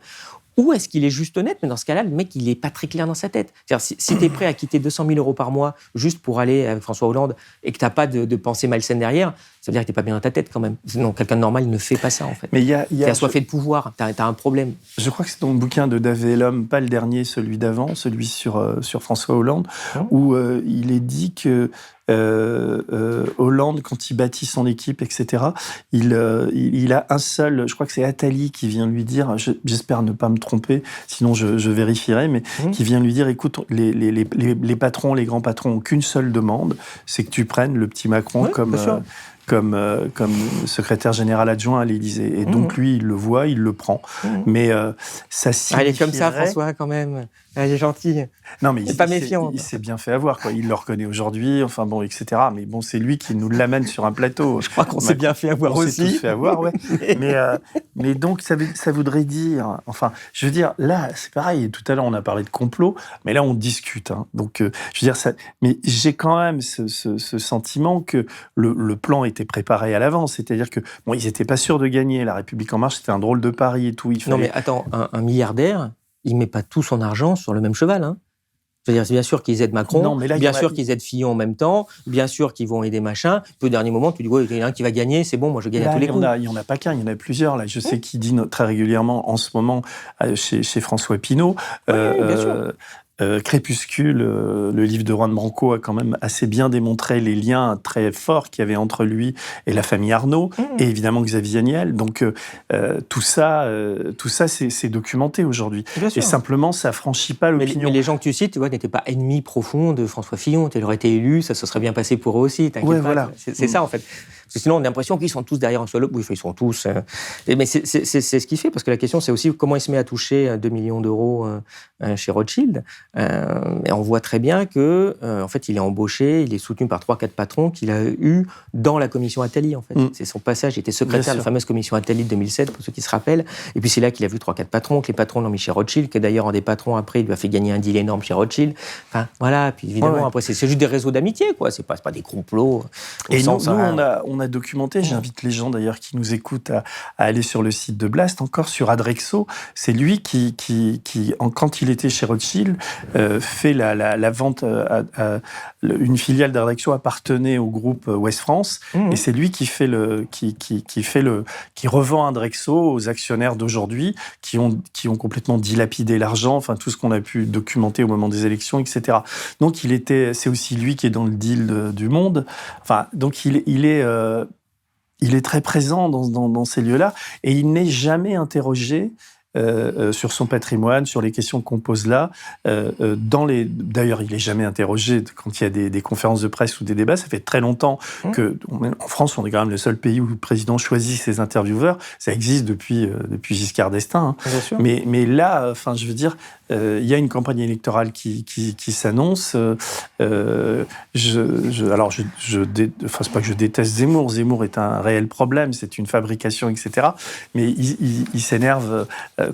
Ou est-ce qu'il est juste honnête? Mais dans ce cas-là, le mec, il n'est pas très clair dans sa tête. C'est-à-dire, si tu es prêt à quitter 200 000 € par mois juste pour aller avec François Hollande et que tu n'as pas de pensée malsaine derrière, ça veut dire que tu n'es pas bien dans ta tête quand même. Sinon, quelqu'un de normal ne fait pas ça, en fait. Mais tu es assoiffé de pouvoir, tu as un problème. Je crois que c'est dans le bouquin de David et l'homme, pas le dernier, celui d'avant, celui sur François Hollande, où il est dit que Hollande, quand il bâtit son équipe, etc., il a un seul, je crois que c'est Attali qui vient lui dire, j'espère ne pas me tromper, sinon je vérifierai, mais qui vient lui dire, écoute, les patrons, les grands patrons n'ont qu'une seule demande, c'est que tu prennes le petit Macron comme secrétaire général adjoint à l'Élysée. Et donc, lui, il le voit, il le prend. Mais ça signifierait... Elle est comme ça, François, quand même. Elle est gentille. Non, mais c'est pas méfiant. Il s'est bien fait avoir, quoi. Il le reconnaît aujourd'hui, enfin bon, etc. Mais bon, c'est lui qui nous l'amène sur un plateau. Je crois qu'on s'est bien fait avoir aussi. On s'est tous fait avoir, ouais. Mais donc, ça voudrait dire... Enfin, je veux dire, là, c'est pareil. Tout à l'heure, on a parlé de complot, mais là, on discute. Hein. Donc, je veux dire, ça... Mais j'ai quand même ce sentiment que le plan était préparé à l'avance. C'est-à-dire que, bon, ils n'étaient pas sûrs de gagner. La République En Marche, c'était un drôle de pari et tout. Non, mais attends, un milliardaire, il ne met pas tout son argent sur le même cheval. Hein. C'est-à-dire, bien sûr qu'ils aident Macron, non, mais là, bien sûr qu'ils aident Fillon en même temps, bien sûr qu'ils vont aider machin. Puis au dernier moment, tu dis, ouais, il y en a un qui va gagner, c'est bon, moi je gagne à tous les coups. Il n'y en a pas qu'un, il y en a plusieurs. Là. Je sais qu'il dit très régulièrement en ce moment chez François Pinault. Bien sûr. Crépuscule, le livre de Juan Branco a quand même assez bien démontré les liens très forts qu'il y avait entre lui et la famille Arnault, et évidemment Xavier Niel. Donc tout ça c'est documenté aujourd'hui. Et simplement, ça franchit pas l'opinion. Mais les gens que tu cites, tu vois, n'étaient pas ennemis profonds de François Fillon. Il aurait été élu, ça se serait bien passé pour eux aussi. T'inquiète pas. Voilà. C'est ça en fait. Parce que sinon, on a l'impression qu'ils sont tous derrière un seul homme. Oui, ils sont tous. Mais c'est ce qu'il fait, parce que la question, c'est aussi comment il se met à toucher 2 millions d'euros chez Rothschild. Et on voit très bien que, en fait, il est embauché, il est soutenu par 3-4 patrons qu'il a eu dans la commission Attali, en fait. C'est son passage, il était secrétaire de la fameuse commission Attali de 2007, pour ceux qui se rappellent. Et puis c'est là qu'il a vu 3-4 patrons, que les patrons l'ont mis chez Rothschild, que d'ailleurs, un des patrons, après, il lui a fait gagner un deal énorme chez Rothschild. Enfin, voilà. Puis évidemment, après, c'est juste des réseaux d'amitié, quoi. C'est pas des complots. Et nous, on a documenté, j'invite les gens d'ailleurs qui nous écoutent à aller sur le site de Blast, encore sur Adrexo. C'est lui qui quand il était chez Rothschild, fait la vente une filiale d'Adrexo appartenait au groupe Ouest France, et c'est lui qui revend Adrexo aux actionnaires d'aujourd'hui qui ont complètement dilapidé l'argent, enfin tout ce qu'on a pu documenter au moment des élections, etc. Donc c'est aussi lui qui est dans le deal du Monde. Enfin, donc il est très présent dans ces lieux-là, et il n'est jamais interrogé sur son patrimoine, sur les questions qu'on pose là. D'ailleurs, il n'est jamais interrogé quand il y a des conférences de presse ou des débats. Ça fait très longtemps qu'en France, on est quand même le seul pays où le président choisit ses intervieweurs. Ça existe depuis Giscard d'Estaing. Hein. Mais là, je veux dire, il y a une campagne électorale qui s'annonce. Alors, c'est pas que je déteste Zemmour. Zemmour est un réel problème. C'est une fabrication, etc. Mais il s'énerve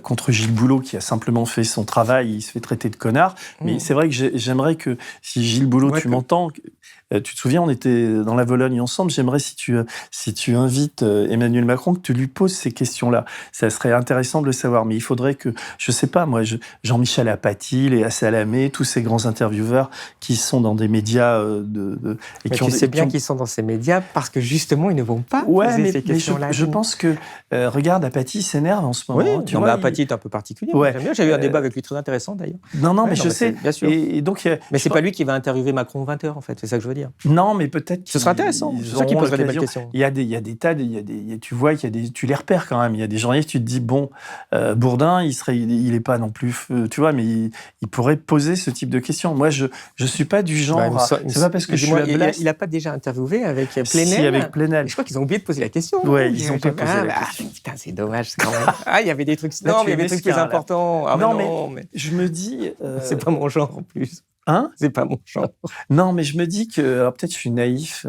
contre Gilles Boulot, qui a simplement fait son travail. Il se fait traiter de connard. Mais c'est vrai que j'aimerais que, si Gilles Boulot, tu m'entends... Tu te souviens, on était dans la Vologne ensemble. J'aimerais, si tu invites Emmanuel Macron, que tu lui poses ces questions-là. Ça serait intéressant de le savoir. Mais il faudrait que, je sais pas, moi, Jean-Michel Apathy, Léa Salamé, tous ces grands intervieweurs qui sont dans des médias tu sais bien qu'ils sont dans ces médias parce que justement, ils ne vont pas poser ces questions-là. Je pense que, regarde, Apathy s'énerve en ce moment. Oui, Apathy est un peu particulier. Ouais. J'aime bien. J'ai eu un débat avec lui très intéressant, d'ailleurs. Non, mais je sais. Bien sûr. Et donc, mais c'est pas lui qui va interviewer Macron 20 heures, en fait. C'est ça que je veux dire. Non, mais peut-être. Ce sera intéressant. C'est ça qui poserait des belles questions. Il y a des tas, tu vois, tu les repères quand même. Il y a des journalistes, tu te dis Bourdin, il est pas non plus, tu vois, mais il pourrait poser ce type de questions. Moi, je suis pas du genre. C'est pas parce que je suis à Blast. Il a pas déjà interviewé avec Plenel. Si, avec Plenel. Je crois qu'ils ont oublié de poser la question. Ouais, ils ont pas posé la question. Putain, c'est dommage. Il y avait des trucs. Non, mais il y avait des trucs plus importants. Non, mais je me dis. C'est pas mon genre en plus. Hein ? C'est pas mon genre. Non, mais je me dis que... Alors peut-être je suis naïf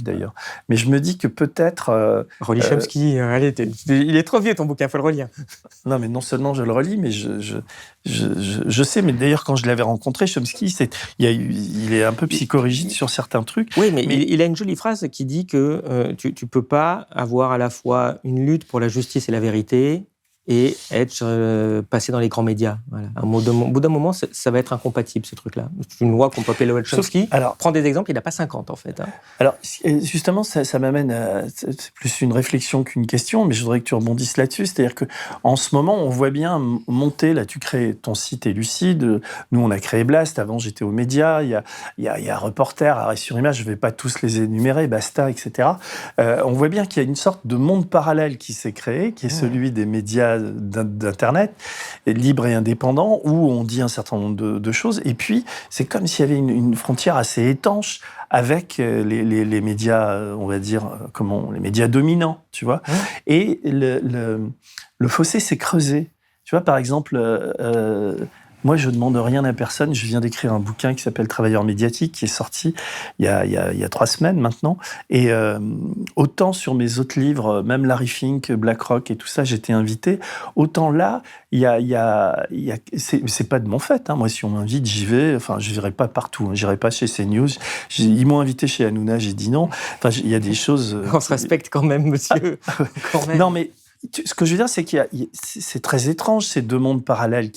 d'ailleurs, mais je me dis que peut-être... Relis Chomsky, allez, il est trop vieux ton bouquin, il faut le relire. Non, mais non seulement je le relis, mais je sais, mais d'ailleurs quand je l'avais rencontré, Chomsky, il est un peu psychorigide sur certains trucs. Oui, mais il a une jolie phrase qui dit que tu peux pas avoir à la fois une lutte pour la justice et la vérité et être passé dans les grands médias. Voilà. Au bout d'un moment, ça va être incompatible, ce truc-là. C'est une loi qu'on peut appeler Noël Chomsky. Prends des exemples, il n'a pas 50, en fait. Hein. Alors, justement, ça m'amène à... C'est plus une réflexion qu'une question, mais je voudrais que tu rebondisses là-dessus. C'est-à-dire qu'en ce moment, on voit bien monter... Là, tu crées ton site Lucide. Nous, on a créé Blast. Avant, j'étais aux médias. Il y a Reporter, Arrêt sur Image. Je ne vais pas tous les énumérer, Basta, etc. On voit bien qu'il y a une sorte de monde parallèle qui s'est créé, qui est celui des médias d'Internet, libre et indépendant, où on dit un certain nombre de choses. Et puis, c'est comme s'il y avait une frontière assez étanche avec les médias, on va dire, les médias dominants, tu vois. Et le fossé s'est creusé. Tu vois, par exemple... moi, je ne demande rien à personne. Je viens d'écrire un bouquin qui s'appelle Travailleurs médiatiques, qui est sorti il y a 3 semaines maintenant. Et autant sur mes autres livres, même Larry Fink, BlackRock et tout ça, j'étais invité. Autant là, c'est pas de mon fait. Hein. Moi, si on m'invite, j'y vais. Enfin, je n'irai pas partout. Hein. J'irai pas chez CNews. Ils m'ont invité chez Hanouna, j'ai dit non. Enfin, il y a des choses. On se respecte quand même, monsieur. Quand même. Non, mais ce que je veux dire, c'est c'est très étrange, ces deux mondes parallèles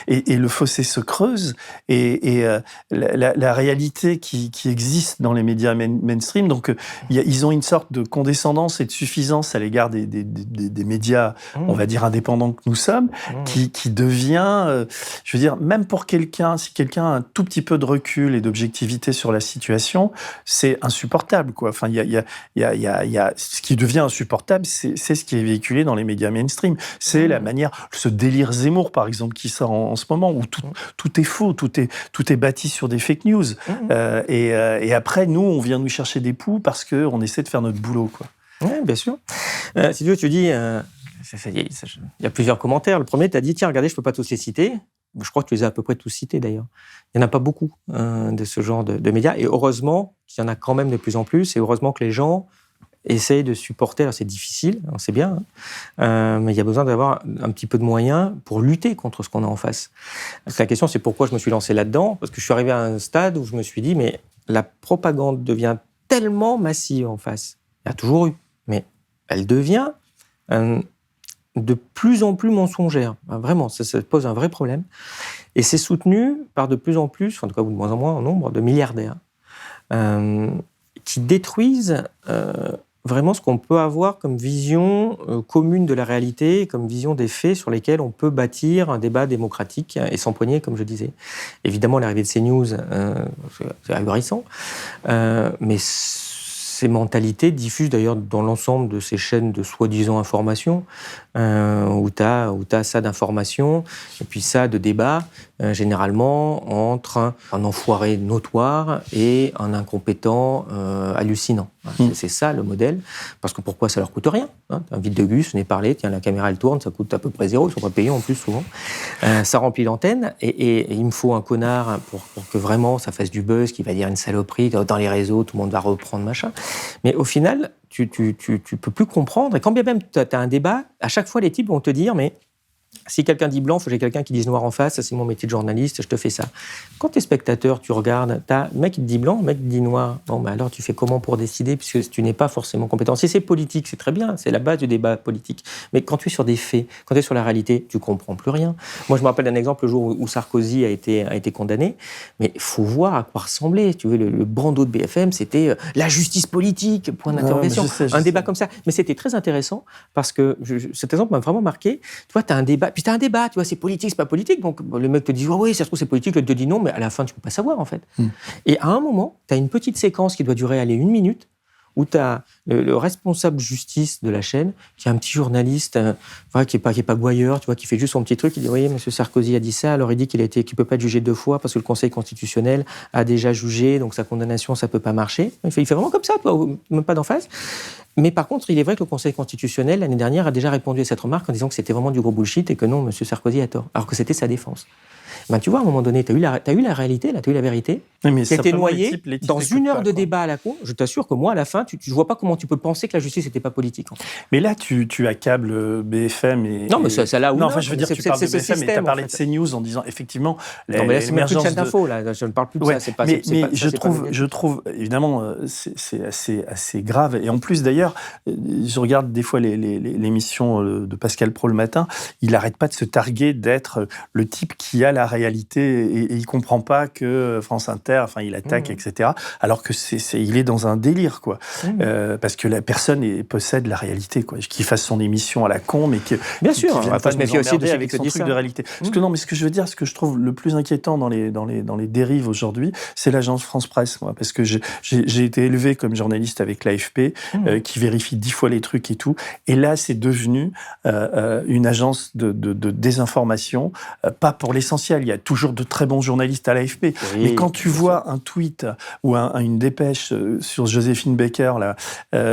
et le fossé se creuse, et la réalité qui existe dans les médias mainstream. Donc, ils ont une sorte de condescendance et de suffisance à l'égard des médias, on va dire, indépendants que nous sommes, qui devient, je veux dire, même pour quelqu'un, si quelqu'un a un tout petit peu de recul et d'objectivité sur la situation, c'est insupportable, quoi. Enfin, ce qui devient insupportable, c'est ce qui est véhiculé dans les médias mainstream. C'est la manière, ce délire Zemmour, par exemple, qui sort en ce moment, où tout est faux, tout est bâti sur des fake news. Et après, nous, on vient nous chercher des poux parce qu'on essaie de faire notre boulot, quoi. Oui, bien sûr. Si tu dis, il y a plusieurs commentaires. Le premier, tu as dit, tiens, regardez, je ne peux pas tous les citer. Je crois que tu les as à peu près tous cités, d'ailleurs. Il n'y en a pas beaucoup de ce genre de médias. Et heureusement qu'il y en a quand même de plus en plus. Et heureusement que les gens essayent de supporter. Alors, c'est difficile, on sait bien. Mais il y a besoin d'avoir un petit peu de moyens pour lutter contre ce qu'on a en face. Donc, la question, c'est pourquoi je me suis lancé là-dedans. Parce que je suis arrivé à un stade où je me suis dit, mais la propagande devient tellement massive en face. Il y a toujours eu. Mais elle devient de plus en plus mensongère. Vraiment, ça pose un vrai problème. Et c'est soutenu par de plus en plus, en tout cas de moins en moins en nombre, de milliardaires qui détruisent vraiment ce qu'on peut avoir comme vision commune de la réalité, comme vision des faits sur lesquels on peut bâtir un débat démocratique et s'empoigner, comme je disais. Évidemment, l'arrivée de CNews, c'est ahurissant, mais ces mentalités diffusent d'ailleurs dans l'ensemble de ces chaînes de soi-disant information, où tu as ça d'information, et puis ça de débat, généralement entre un enfoiré notoire et un incompétent hallucinant. C'est ça le modèle, parce que pourquoi ça leur coûte rien, t'invites de Gus, venez parler, tiens, la caméra elle tourne, ça coûte à peu près 0, ils sont pas payés en plus souvent, ça remplit l'antenne, et il me faut un connard pour que vraiment ça fasse du buzz, qui va dire une saloperie, dans les réseaux, tout le monde va reprendre, machin. Mais au final, tu peux plus comprendre, et quand bien même tu as un débat, à chaque fois les types vont te dire, mais si quelqu'un dit blanc, il faut que j'ai quelqu'un qui dise noir en face, ça c'est mon métier de journaliste, je te fais ça. Quand tu es spectateur, tu regardes, t'as un mec qui te dit blanc, un mec qui te dit noir. Bon, ben alors tu fais comment pour décider, puisque tu n'es pas forcément compétent. Si c'est politique, c'est très bien, c'est la base du débat politique. Mais quand tu es sur des faits, quand tu es sur la réalité, tu comprends plus rien. Moi, je me rappelle d'un exemple, le jour où Sarkozy a été condamné, mais il faut voir à quoi ressemblait. Tu vois, le bandeau de BFM, c'était la justice politique, point d'interrogation. Un débat comme ça. Mais c'était très intéressant, parce que cet exemple m'a vraiment marqué. Tu vois, tu as un débat, puis tu as un débat, tu vois, c'est politique, c'est pas politique. Donc le mec te dit, oh, oui, ça se trouve c'est politique, l'autre te dit non, mais à la fin, tu peux pas savoir, en fait. Et à un moment, tu as une petite séquence qui doit durer, 1 minute, où tu as le responsable justice de la chaîne, qui est un petit journaliste, qui est pas gouailleur, tu vois, qui fait juste son petit truc, il dit, oui, monsieur Sarkozy a dit ça, alors il dit qu'il peut pas être jugé 2 fois, parce que le Conseil constitutionnel a déjà jugé, donc sa condamnation, ça peut pas marcher. Il fait vraiment comme ça, toi, même pas d'en face. Mais par contre, il est vrai que le Conseil constitutionnel, l'année dernière, a déjà répondu à cette remarque en disant que c'était vraiment du gros bullshit et que non, monsieur Sarkozy a tort, alors que c'était sa défense. Ben, tu vois, à un moment donné, tu as eu la réalité, là, tu as eu la vérité, qui a été noyée dans 1 heure de débat à la con. Je t'assure que moi, à la fin, je vois pas comment tu peux penser que la justice n'était pas politique. En fait. Mais là, tu accables BFM et... Non, mais ça là où... Non, enfin, je veux dire, tu parles de BFM, mais tu as parlé de CNews en disant, effectivement... Non, mais là, c'est même plus de chaîne d'info, là. Je ne parle plus de ça. Mais je trouve, évidemment, c'est assez grave. Et en plus, d'ailleurs, je regarde des fois l'émission de Pascal Praud le matin, il n'arrête pas de se targuer d'être le type qui a la réalité et il comprend pas que France Inter, enfin il attaque, etc. Alors que il est dans un délire, quoi. Parce que la personne possède la réalité, quoi. Qu'il fasse son émission à la con, mais que bien sûr, on va pas se méfier aussi avec son truc de réalité. Parce que non, mais ce que je veux dire, ce que je trouve le plus inquiétant dans les dérives aujourd'hui, c'est l'agence France Presse, moi, parce que j'ai été élevé comme journaliste avec l'AFP, qui vérifie 10 fois les trucs et tout. Et là, c'est devenu une agence de désinformation, pas pour l'essentiel. Il y a toujours de très bons journalistes à l'AFP. Oui, mais quand tu vois un tweet ou une dépêche sur Joséphine Baker là,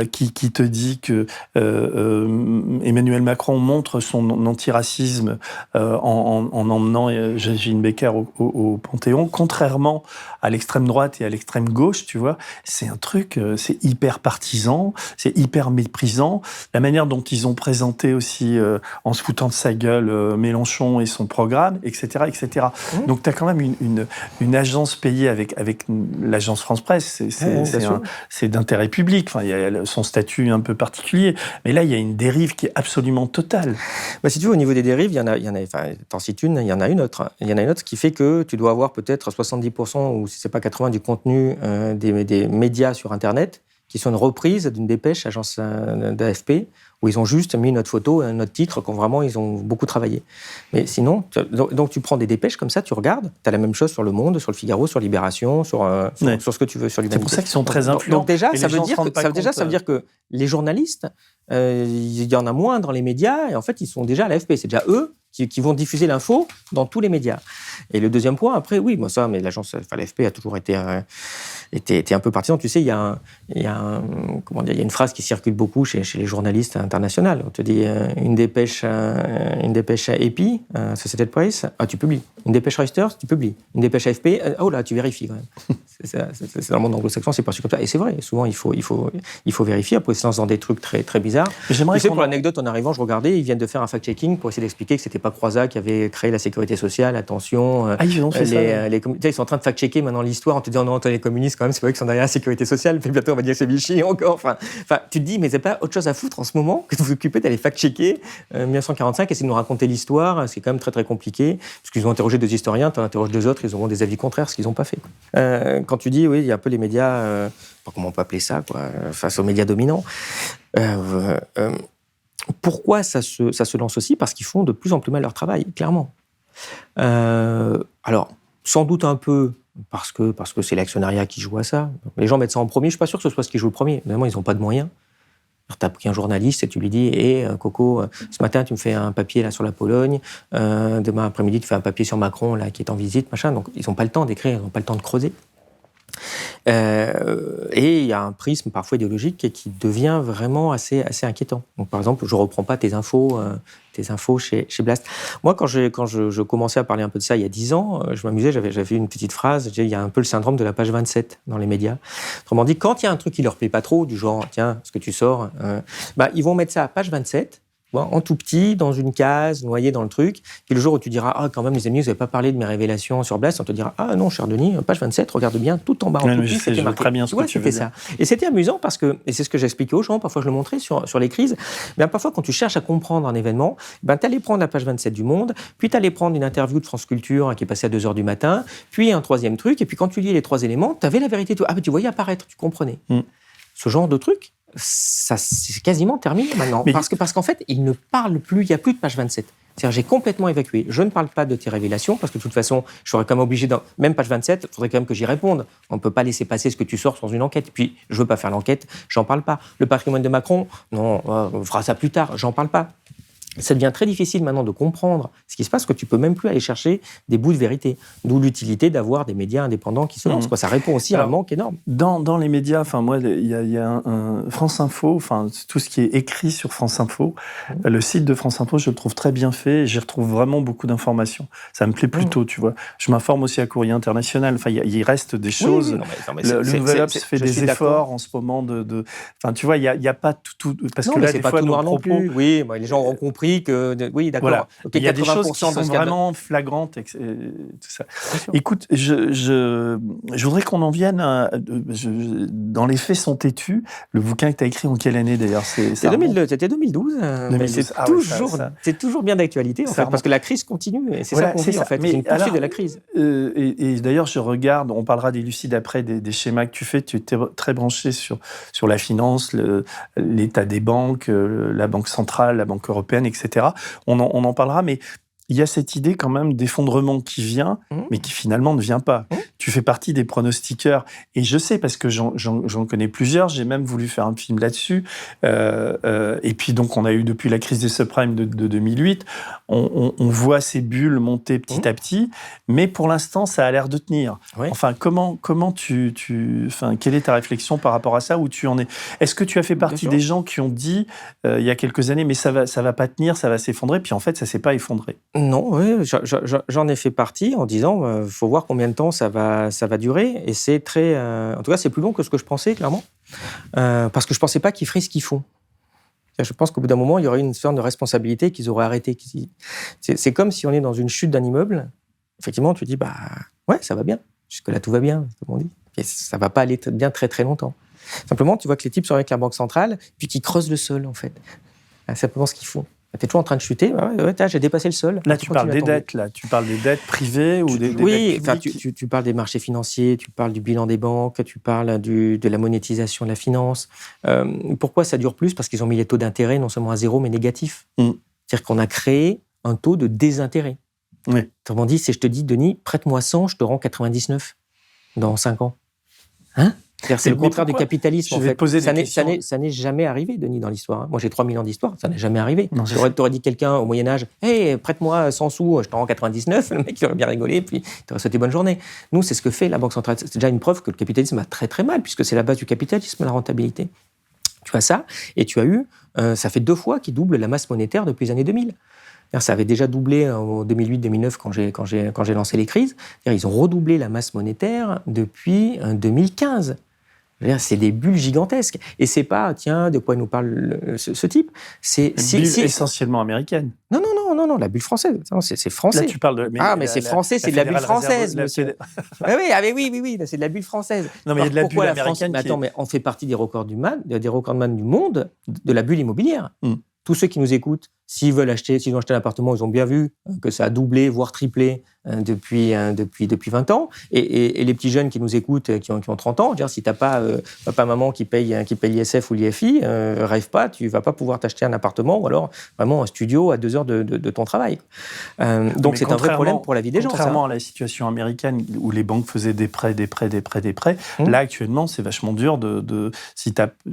qui te dit que Emmanuel Macron montre son antiracisme en emmenant Joséphine Baker au Panthéon, contrairement à l'extrême droite et à l'extrême gauche, tu vois, c'est un truc, c'est hyper partisan, c'est hyper méprisant. La manière dont ils ont présenté aussi, en se foutant de sa gueule, Mélenchon et son programme, etc., etc. etc. Donc tu as quand même une agence payée avec l'agence France Presse, c'est d'intérêt public, enfin, il y a son statut un peu particulier, mais là il y a une dérive qui est absolument totale. Si tu veux, au niveau des dérives, t'en cites une, il y en a une autre. Il y en a une autre qui fait que tu dois avoir peut-être 70% ou si c'est pas 80% du contenu des médias sur Internet qui sont une reprise d'une dépêche agence d'AFP où ils ont juste mis notre photo, notre titre, quand vraiment ils ont beaucoup travaillé. Mais sinon, donc tu prends des dépêches comme ça, tu regardes, tu as la même chose sur Le Monde, sur Le Figaro, sur Libération, sur ce que tu veux, sur l'Humanité. C'est pour ça qu'ils sont très influents. Donc déjà, ça veut dire que les journalistes, il y en a moins dans les médias, et en fait, ils sont déjà à l'AFP. C'est déjà eux qui vont diffuser l'info dans tous les médias. Et le deuxième point, après, oui, mais l'agence, l'AFP a toujours été un peu partisan. Tu sais, il y a une phrase qui circule beaucoup chez les journalistes internationaux. On te dit une dépêche AP, Associated Press, tu publies. Une dépêche Reuters, tu publies. Une dépêche AFP, tu vérifies quand même. C'est dans le monde anglo-saxon, c'est perçu comme ça. Et c'est vrai, souvent, il faut vérifier. Après, ils se lancent dans des trucs très, très bizarres. Pour l'anecdote, en arrivant, je regardais, ils viennent de faire un fact-checking pour essayer d'expliquer que c'était pas Croizat qui avait créé la sécurité sociale. Attention, ils ont fait ça. Ils sont en train de fact-checker maintenant l'histoire en te disant non, les communistes, quand même, c'est vrai qu'ils sont derrière la sécurité sociale, puis bientôt on va dire que c'est Vichy encore. Enfin, tu te dis, mais c'est pas autre chose à foutre en ce moment que de vous occuper d'aller fact-checker 1945, essayer de nous raconter l'histoire, c'est quand même très très compliqué, parce qu'ils ont interrogé 2 historiens, tu en interroges 2 autres, ils auront des avis contraires, ce qu'ils n'ont pas fait. Quand tu dis, oui, il y a un peu les médias, comment on peut appeler ça, face aux médias dominants. Pourquoi ça se lance aussi ? Parce qu'ils font de plus en plus mal leur travail, clairement. Alors, sans doute un peu parce que c'est l'actionnariat qui joue à ça. Les gens mettent ça en premier, je suis pas sûr que ce soit ce qui joue le premier. Évidemment, ils n'ont pas de moyens. Tu as pris un journaliste et tu lui dis Coco, ce matin, tu me fais un papier là, sur la Pologne, demain après-midi, tu fais un papier sur Macron là, qui est en visite, machin. Donc, ils n'ont pas le temps d'écrire, ils n'ont pas le temps de creuser. Et il y a un prisme parfois idéologique qui devient vraiment assez inquiétant. Donc, par exemple, je ne reprends pas tes infos chez Blast. Moi, quand je commençais à parler un peu de ça il y a 10 ans, je m'amusais, j'avais une petite phrase, il y a un peu le syndrome de la page 27 dans les médias. Autrement dit, quand il y a un truc qui ne leur plaît pas trop, du genre, tiens, ce que tu sors, ils vont mettre ça à page 27, en tout petit, dans une case, noyé dans le truc. Puis le jour où tu diras, quand même, les amis, vous n'avez pas parlé de mes révélations sur Blast, on te dira, non, cher Denis, page 27, regarde bien, tout en bas, en tout petit, c'était marqué. Très bien ce que tu veux dire. Ça. Et c'était amusant parce que, et c'est ce que j'expliquais aux gens, parfois je le montrais sur les crises, parfois quand tu cherches à comprendre un événement, tu allais prendre la page 27 du Monde, puis tu allais prendre une interview de France Culture qui est passée à 2h du matin, puis un troisième truc, et puis quand tu lis les 3 éléments, tu avais la vérité. Tu voyais apparaître, tu comprenais. Ce genre de truc, ça c'est quasiment terminé maintenant. Parce qu'en fait, il ne parle plus, il n'y a plus de page 27. C'est-à-dire, j'ai complètement évacué. Je ne parle pas de tes révélations, parce que de toute façon, je serais quand même obligé, même page 27, il faudrait quand même que j'y réponde. On ne peut pas laisser passer ce que tu sors sans une enquête. Puis, je ne veux pas faire l'enquête, j'en parle pas. Le patrimoine de Macron, non, on fera ça plus tard, j'en parle pas. Ça devient très difficile maintenant de comprendre ce qui se passe, que tu peux même plus aller chercher des bouts de vérité. D'où l'utilité d'avoir des médias indépendants qui se lancent. Ça répond aussi à un manque énorme. Dans les médias, moi, il y a un France Info, tout ce qui est écrit sur France Info, le site de France Info, je le trouve très bien fait. J'y retrouve vraiment beaucoup d'informations. Ça me plaît plutôt, tu vois. Je m'informe aussi à Courrier International. Il reste des choses. Le Nouvel Obs fait des efforts en ce moment tu vois, il y a pas tout. Parce que là, c'est des pas fois, tout noir non plus. Oui, les gens auront compris que oui, d'accord. Voilà. Okay, il y a des choses qui sont vraiment flagrantes et tout ça. Écoute, je voudrais qu'on en vienne dans les faits sont têtus. Le bouquin que tu as écrit en quelle année d'ailleurs? C'était 2012. Mais c'est toujours bien d'actualité en fait, parce que la crise continue et c'est ça qu'on vit en fait. C'est une poursuite de la crise. Et d'ailleurs, je regarde, on parlera des lucides après, des schémas que tu fais. Tu es très branché sur la finance, l'état des banques, la Banque centrale, la Banque européenne, etc. On en parlera, mais il y a cette idée quand même d'effondrement qui vient, mais qui finalement ne vient pas. Tu fais partie des pronostiqueurs, et je sais parce que j'en connais plusieurs, j'ai même voulu faire un film là-dessus, et puis donc on a eu depuis la crise des subprimes de 2008, on voit ces bulles monter petit à petit, mais pour l'instant ça a l'air de tenir. Oui. Enfin, comment quelle est ta réflexion par rapport à ça, où tu en es? Est-ce que tu as fait partie des gens qui ont dit il y a quelques années, mais ça va pas tenir, ça va s'effondrer, puis en fait ça s'est pas effondré? Non, oui, j'en ai fait partie en disant faut voir combien de temps ça va durer, et c'est très en tout cas c'est plus long que ce que je pensais clairement, parce que je pensais pas qu'ils feraient ce qu'ils font. Je pense qu'au bout d'un moment il y aurait une sorte de responsabilité qu'ils auraient arrêté. C'est comme si on est dans une chute d'un immeuble effectivement, tu dis, ouais, ça va bien. Jusque-là, tout va bien, comme on dit. Et ça ne va pas aller bien très, très longtemps. Simplement, tu vois que les types sont avec la Banque centrale, puis qu'ils creusent le sol, en fait. C'est simplement ce qu'ils font. Tu es toujours en train de chuter. J'ai dépassé le sol. Là, tu parles des dettes. Là, tu parles des dettes privées ou des oui, dettes publiques. tu parles des marchés financiers, tu parles du bilan des banques, tu parles de la monétisation de la finance. Pourquoi ça dure plus ? Parce qu'ils ont mis les taux d'intérêt non seulement à zéro, mais négatifs. C'est-à-dire qu'on a créé un taux de désintérêt. Oui. Autrement dit, si je te dis, Denis, prête-moi 100, je te rends 99 dans 5 ans. Hein ? C'est le contraire du capitalisme, en fait. Ça n'est jamais arrivé, Denis, dans l'histoire. Moi, j'ai 3000 ans d'histoire, ça n'est jamais arrivé. Tu aurais dit quelqu'un au Moyen-Âge, « Hey, prête-moi 100 sous, je t'en rends 99 », le mec, il aurait bien rigolé, puis il t'aurait souhaité bonne journée. Nous, c'est ce que fait la Banque centrale. C'est déjà une preuve que le capitalisme va très, très mal, puisque c'est la base du capitalisme, la rentabilité. Tu as ça, et tu as eu, ça fait 2 fois qu'ils doublent la masse monétaire depuis les années 2000. Ça avait déjà doublé en 2008-2009 quand j'ai lancé les crises. Ils ont redoublé la masse monétaire depuis 2015. C'est des bulles gigantesques. Et c'est pas, tiens, de quoi nous parle ce type. C'est essentiellement américaine. Non, la bulle française. C'est français. Là, tu parles de. Mais c'est français, c'est de la bulle française, monsieur. Oui, c'est de la bulle française. Non, mais il y a de la bulle américaine. Mais on fait partie des recordman du monde de la bulle immobilière. Tous ceux qui nous écoutent, s'ils ont acheté un appartement, ils ont bien vu que ça a doublé, voire triplé depuis 20 ans. Et les petits jeunes qui nous écoutent, qui ont 30 ans, dire, si tu n'as pas papa, maman qui paye l'ISF ou l'IFI, rêve pas, tu ne vas pas pouvoir t'acheter un appartement ou alors vraiment un studio à 2 heures de ton travail. Donc c'est un vrai problème pour la vie des gens. Contrairement à la situation américaine où les banques faisaient des prêts, là actuellement c'est vachement dur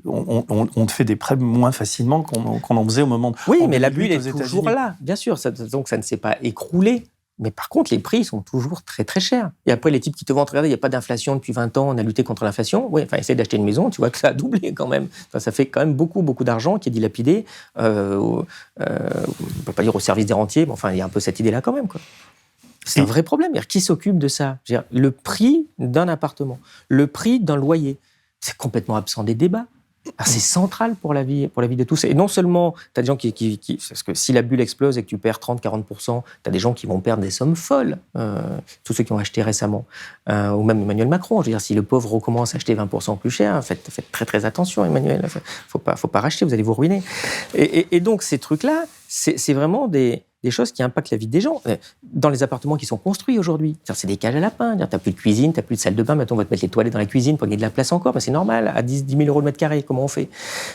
on te fait des prêts moins facilement qu'on en faisait au moment. Oui, mais la bulle est toujours là, bien sûr. Donc ça ne s'est pas écroulé. Mais par contre, les prix sont toujours très, très chers. Et après, les types qui te vendent, regardez, il n'y a pas d'inflation depuis 20 ans, on a lutté contre l'inflation. Oui, essaye d'acheter une maison, tu vois que ça a doublé quand même. Ça fait quand même beaucoup, beaucoup d'argent qui est dilapidé. On ne peut pas dire au service des rentiers, mais il y a un peu cette idée-là quand même, quoi. C'est un vrai problème. Qui s'occupe de ça ? Le prix d'un appartement, le prix d'un loyer, c'est complètement absent des débats. C'est central pour la vie de tous. Et non seulement, tu as des gens parce que si la bulle explose et que tu perds 30-40%, tu as des gens qui vont perdre des sommes folles, tous ceux qui ont acheté récemment, ou même Emmanuel Macron. Je veux dire, si le pauvre recommence à acheter 20% plus cher, faites très très attention, Emmanuel. Faut pas racheter, vous allez vous ruiner. Et donc ces trucs-là, c'est vraiment des choses qui impactent la vie des gens. Dans les appartements qui sont construits aujourd'hui, c'est des cages à lapins. Tu n'as plus de cuisine, tu n'as plus de salle de bain. Maintenant, on va te mettre les toilettes dans la cuisine pour gagner de la place encore. C'est normal, à 10 000 euros le mètre carré, comment on fait ?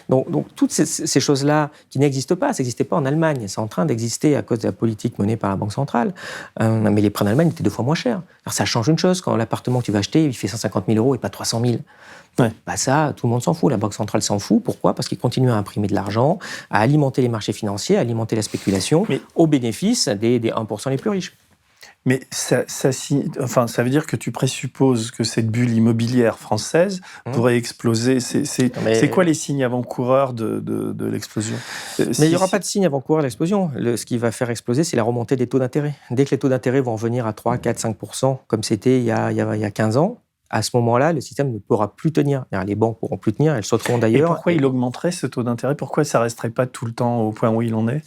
Donc toutes ces choses-là qui n'existent pas, ça n'existait pas en Allemagne. C'est en train d'exister à cause de la politique menée par la Banque centrale. Mais les prêts en Allemagne étaient 2 fois moins chers. Alors ça change une chose, quand l'appartement que tu vas acheter, il fait 150 000 euros et pas 300 000. Ouais. Ça, tout le monde s'en fout. La Banque centrale s'en fout. Pourquoi ? Parce qu'ils continuent à imprimer de l'argent, à alimenter les marchés financiers, à alimenter la spéculation, au bénéfice des 1% les plus riches. Mais ça veut dire que tu présupposes que cette bulle immobilière française pourrait exploser. C'est quoi les signes avant-coureurs de l'explosion ? Mais il n'y aura pas de signes avant-coureurs de l'explosion. Ce qui va faire exploser, c'est la remontée des taux d'intérêt. Dès que les taux d'intérêt vont revenir à 3, 4, 5%, comme c'était il y a 15 ans, à ce moment-là, le système ne pourra plus tenir. Les banques ne pourront plus tenir, elles sauteront d'ailleurs. Et pourquoi il augmenterait ce taux d'intérêt ? Pourquoi ça ne resterait pas tout le temps au point où il en est ?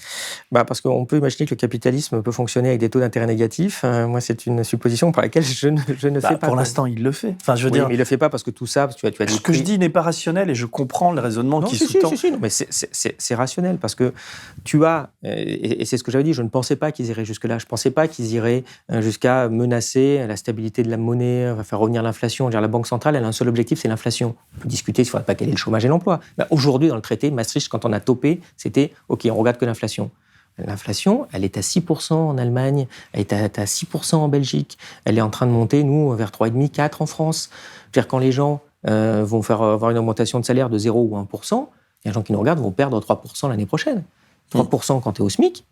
Parce qu'on peut imaginer que le capitalisme peut fonctionner avec des taux d'intérêt négatifs. Moi, c'est une supposition par laquelle je ne sais pas. Pour l'instant, il le fait. Mais il ne le fait pas parce que tout ça, tu as ce que je dis n'est pas rationnel et je comprends le raisonnement qui sous-tend. Non, mais c'est rationnel parce que tu as, et c'est ce que j'avais dit, je ne pensais pas qu'ils iraient jusque-là. Je ne pensais pas qu'ils iraient jusqu'à menacer la stabilité de la monnaie, faire revenir l'inflation. La Banque centrale, elle a un seul objectif, c'est l'inflation. On peut discuter s'il ne faudrait pas quel est le chômage et l'emploi. Aujourd'hui, dans le traité, Maastricht, quand on a topé, c'était « OK, on regarde que l'inflation ». L'inflation, elle est à 6% en Allemagne, elle est à 6% en Belgique. Elle est en train de monter, nous, vers 3,5, 4 en France. C'est-à-dire quand les gens vont avoir une augmentation de salaire de 0 ou 1%, les gens qui nous regardent vont perdre 3% l'année prochaine. 3% quand tu es au SMIC,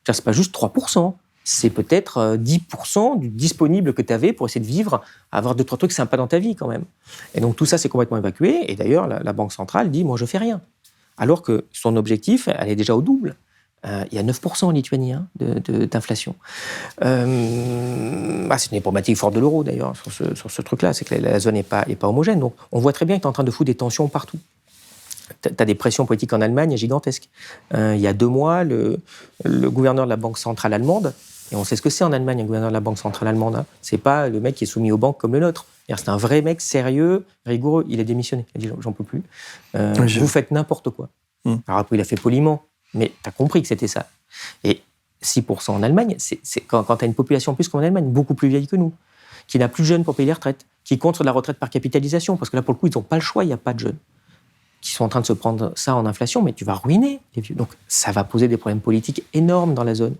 ce n'est pas juste 3%. C'est peut-être 10% du disponible que tu avais pour essayer de vivre, avoir 2-3 trucs sympas dans ta vie quand même. Et donc tout ça, c'est complètement évacué. Et d'ailleurs, la Banque centrale dit « moi, je fais rien ». Alors que son objectif, elle est déjà au double. Il y a 9% en Lituanie d'inflation. C'est une problématique forte de l'euro d'ailleurs, sur ce truc-là. C'est que la zone n'est pas homogène. Donc on voit très bien que tu es en train de foutre des tensions partout. Tu as des pressions politiques en Allemagne gigantesques. Il y a 2 mois, le gouverneur de la Banque centrale allemande Et on sait ce que c'est en Allemagne, un gouverneur de la Banque centrale allemande. Hein. C'est pas le mec qui est soumis aux banques comme le nôtre. C'est un vrai mec sérieux, rigoureux. Il a démissionné. Il a dit, j'en peux plus. Vous faites n'importe quoi. Alors après, il a fait poliment, mais tu as compris que c'était ça. Et 6% en Allemagne, c'est quand tu as une population plus qu'en Allemagne, beaucoup plus vieille que nous, qui n'a plus de jeunes pour payer les retraites, qui compte sur la retraite par capitalisation, parce que là, pour le coup, ils n'ont pas le choix, il n'y a pas de jeunes, qui sont en train de se prendre ça en inflation, mais tu vas ruiner les vieux. Donc, ça va poser des problèmes politiques énormes dans la zone.